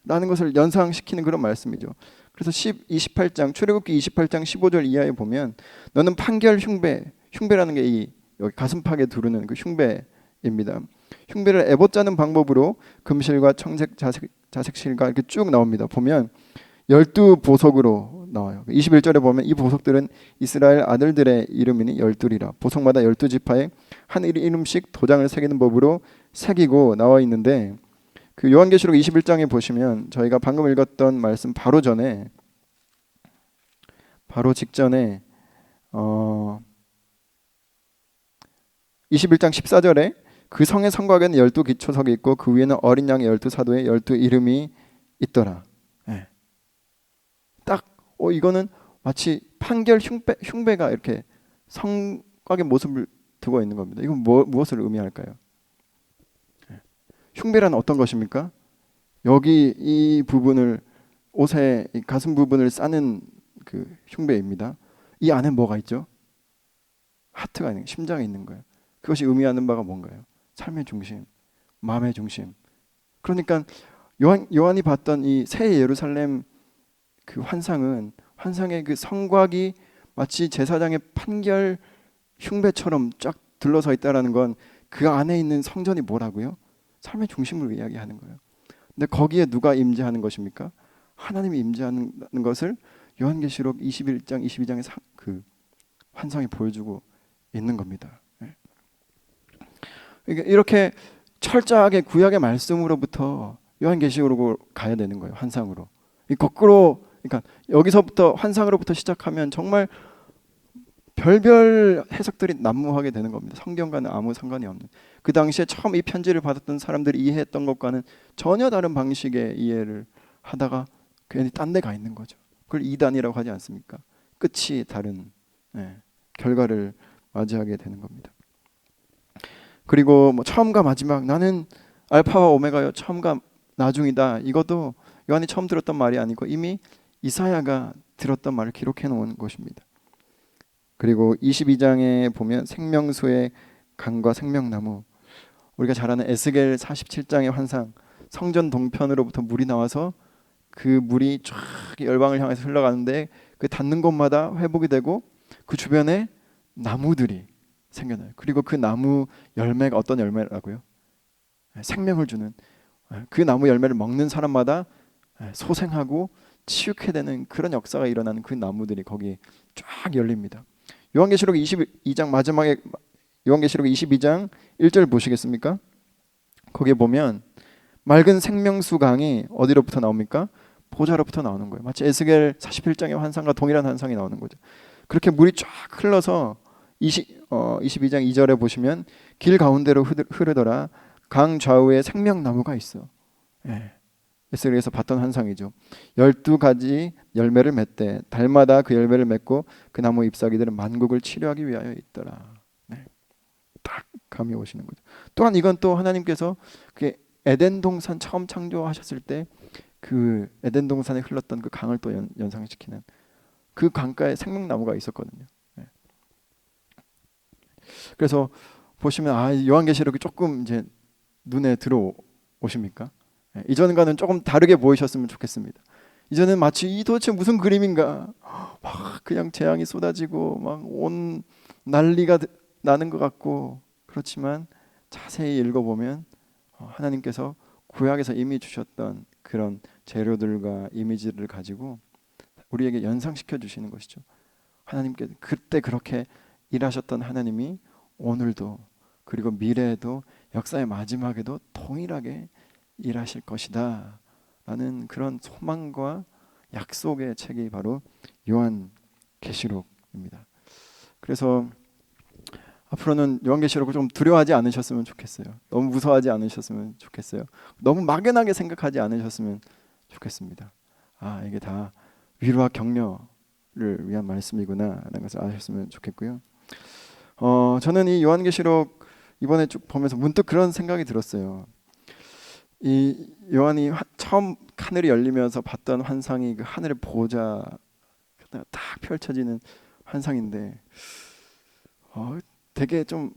라는 것을 연상시키는 그런 말씀이죠. 그래서 28장 출애굽기 28장 15절 이하에 보면 너는 판결 흉배라는 게 이 여기 가슴팍에 두르는 그 흉배입니다. 흉배를 에봇 짜는 방법으로 금실과 청색 자색실과 이렇게 쭉 나옵니다. 보면 12보석으로 나와요. 21절에 보면 이 보석들은 이스라엘 아들들의 이름이니 12이라. 보석마다 12지파에 한 이름씩 도장을 새기는 법으로 새기고 나와 있는데 그 요한계시록 21장에 보시면 저희가 방금 읽었던 말씀 바로 직전에 21장 14절에 그 성의 성곽에는 12기초석이 있고 그 위에는 어린 양의 12사도의 12 이름이 있더라. 딱 이거는 마치 판결 흉배가 이렇게 성곽의 모습을 두고 있는 겁니다. 이건 무엇을 의미할까요? 흉배란 어떤 것입니까? 여기 이 부분을 옷의 이 가슴 부분을 싸는 그 흉배입니다. 이 안에 뭐가 있죠? 하트가 있는 심장이 있는 거예요. 그것이 의미하는 바가 뭔가요? 삶의 중심, 마음의 중심. 그러니까 요한이 봤던 이 새 예루살렘 그 환상의 그 성곽이 마치 제사장의 판결 흉배처럼 쫙 둘러서 있다라는 건 그 안에 있는 성전이 뭐라고요? 삶의 중심을 이야기하는 거예요. 근데 거기에 누가 임재하는 것입니까? 하나님이 임재하는 것을 요한계시록 21장, 22장의 그 환상이 보여주고 있는 겁니다. 이렇게 철저하게 구약의 말씀으로부터 요한계시록으로 가야 되는 거예요. 환상으로. 거꾸로, 그러니까 여기서부터 환상으로부터 시작하면 정말 별별 해석들이 난무하게 되는 겁니다. 성경과는 아무 상관이 없는. 그 당시에 처음 이 편지를 받았던 사람들이 이해했던 것과는 전혀 다른 방식의 이해를 하다가 괜히 딴 데 가 있는 거죠. 그걸 이단이라고 하지 않습니까? 끝이 다른 결과를 맞이하게 되는 겁니다. 그리고 처음과 마지막, 나는 알파와 오메가요, 처음과 나중이다. 이것도 요한이 처음 들었던 말이 아니고 이미 이사야가 들었던 말을 기록해 놓은 것입니다. 그리고 22장에 보면 생명수의 강과 생명나무, 우리가 잘 아는 에스겔 47장의 환상, 성전 동편으로부터 물이 나와서 그 물이 쫙 열방을 향해서 흘러가는데 그 닿는 곳마다 회복이 되고 그 주변에 나무들이 생겨나요. 그리고 그 나무 열매가 어떤 열매라고요? 생명을 주는, 그 나무 열매를 먹는 사람마다 소생하고 치유케 되는 그런 역사가 일어나는 그 나무들이 거기 쫙 열립니다. 요한계시록 22장 마지막에 요한계시록 22장 1절 보시겠습니까? 거기에 보면 맑은 생명수 강이 어디로부터 나옵니까? 보좌로부터 나오는 거예요. 마치 에스겔 41장의 환상과 동일한 환상이 나오는 거죠. 그렇게 물이 쫙 흘러서 22장 2절에 보시면 길 가운데로 흐르더라. 강 좌우에 생명나무가 있어. 에스겔에서 봤던 환상이죠. 12가지 열매를 맺되 달마다 그 열매를 맺고 그 나무 잎사귀들은 만국을 치료하기 위하여 있더라. 딱 감이 오시는 거죠. 또한 이건 또 하나님께서 그 에덴 동산 처음 창조하셨을 때 그 에덴 동산에 흘렀던 그 강을 또 연상시키는, 그 강가에 생명나무가 있었거든요. 그래서 보시면 요한계시록이 조금 이제 눈에 들어오십니까? 예, 이전과는 조금 다르게 보이셨으면 좋겠습니다. 이전엔 마치 이 도대체 무슨 그림인가, 막 그냥 재앙이 쏟아지고 막 온 난리가 나는 것 같고, 그렇지만 자세히 읽어보면 하나님께서 구약에서 이미 주셨던 그런 재료들과 이미지를 가지고 우리에게 연상시켜 주시는 것이죠. 하나님께 그때 그렇게 일하셨던 하나님이 오늘도, 그리고 미래에도, 역사의 마지막에도 동일하게 일하실 것이다 라는 그런 소망과 약속의 책이 바로 요한계시록입니다. 그래서 앞으로는 요한계시록을 좀 두려워하지 않으셨으면 좋겠어요. 너무 무서워하지 않으셨으면 좋겠어요. 너무 막연하게 생각하지 않으셨으면 좋겠습니다. 이게 다 위로와 격려를 위한 말씀이구나라는 것을 아셨으면 좋겠고요. 저는 이 요한계시록 이번에 쭉 보면서 문득 그런 생각이 들었어요. 이 요한이 처음 하늘이 열리면서 봤던 환상이 그 하늘의 보좌 딱 펼쳐지는 환상인데, 되게 좀,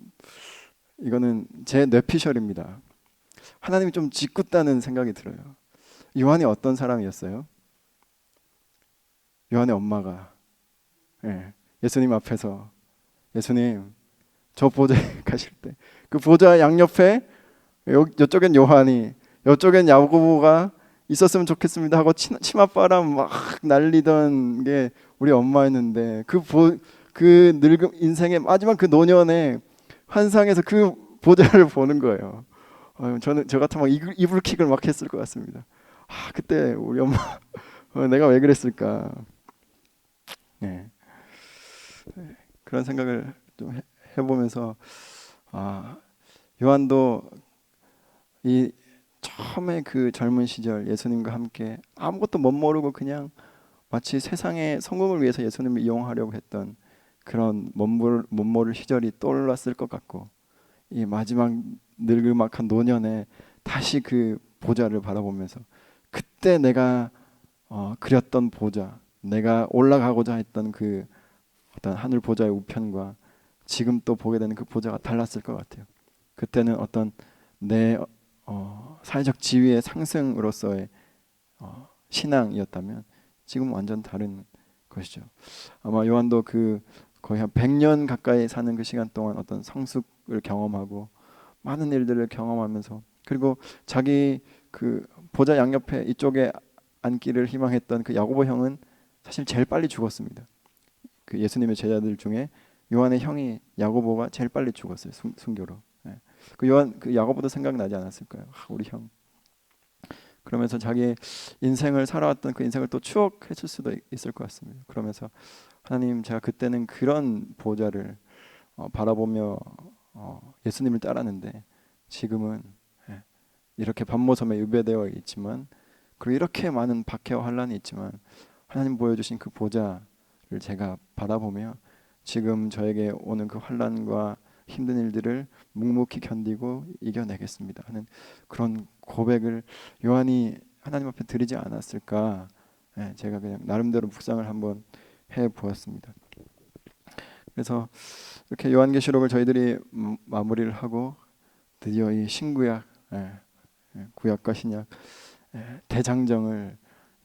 이거는 제 뇌피셜입니다. 하나님이 좀 짓궂다는 생각이 들어요. 요한이 어떤 사람이었어요? 요한의 엄마가 예수님 앞에서, 예수님 저 보좌에 가실 때 그 보좌 양옆에 이쪽엔 요한이, 이쪽엔 야고보가 있었으면 좋겠습니다 하고 치맛바람 막 날리던 게 우리 엄마였는데, 그 늙은 인생의 마지막 그 노년의 환상에서 그 보좌를 보는 거예요. 저 같으면 이불킥을 막 했을 것 같습니다. 그때 우리 엄마 내가 왜 그랬을까. 네. 그런 생각을 좀 해보면서 요한도 이 처음에 그 젊은 시절 예수님과 함께 아무것도 못 모르고 그냥 마치 세상의 성공을 위해서 예수님을 이용하려고 했던 그런 못 모를 시절이 떠올랐을 것 같고, 이 마지막 늙음막한 노년에 다시 그 보좌를 바라보면서 그때 내가 그렸던 보좌, 내가 올라가고자 했던 그 어떤 하늘 보좌의 우편과 지금 또 보게 되는 그 보좌가 달랐을 것 같아요. 그때는 어떤 내 사회적 지위의 상승으로서의 신앙이었다면 지금 완전 다른 것이죠. 아마 요한도 그 거의 한 100년 가까이 사는 그 시간 동안 어떤 성숙을 경험하고 많은 일들을 경험하면서, 그리고 자기 그 보좌 양옆에 이쪽에 앉기를 희망했던 그 야고보 형은 사실 제일 빨리 죽었습니다. 그 예수님의 제자들 중에 요한의 형이 야고보가 제일 빨리 죽었어요. 순교로. 그 야고보도 생각나지 않았을까요? 우리 형. 그러면서 자기의 인생을 살아왔던 그 인생을 또 추억했을 수도 있을 것 같습니다. 그러면서 하나님, 제가 그때는 그런 보좌를 바라보며 예수님을 따랐는데 지금은 이렇게 반모섬에 유배되어 있지만, 그리고 이렇게 많은 박해와 환란이 있지만 하나님 보여주신 그 보좌를 제가 바라보며 지금 저에게 오는 그 환란과 힘든 일들을 묵묵히 견디고 이겨내겠습니다 하는 그런 고백을 요한이 하나님 앞에 드리지 않았을까. 제가 그냥 나름대로 묵상을 한번 해보았습니다. 그래서 이렇게 요한계시록을 저희들이 마무리를 하고 드디어 이 신구약, 구약과 신약 대장정을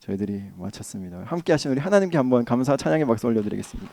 저희들이 마쳤습니다. 함께 하신 우리 하나님께 한번 감사 찬양의 박수 올려드리겠습니다.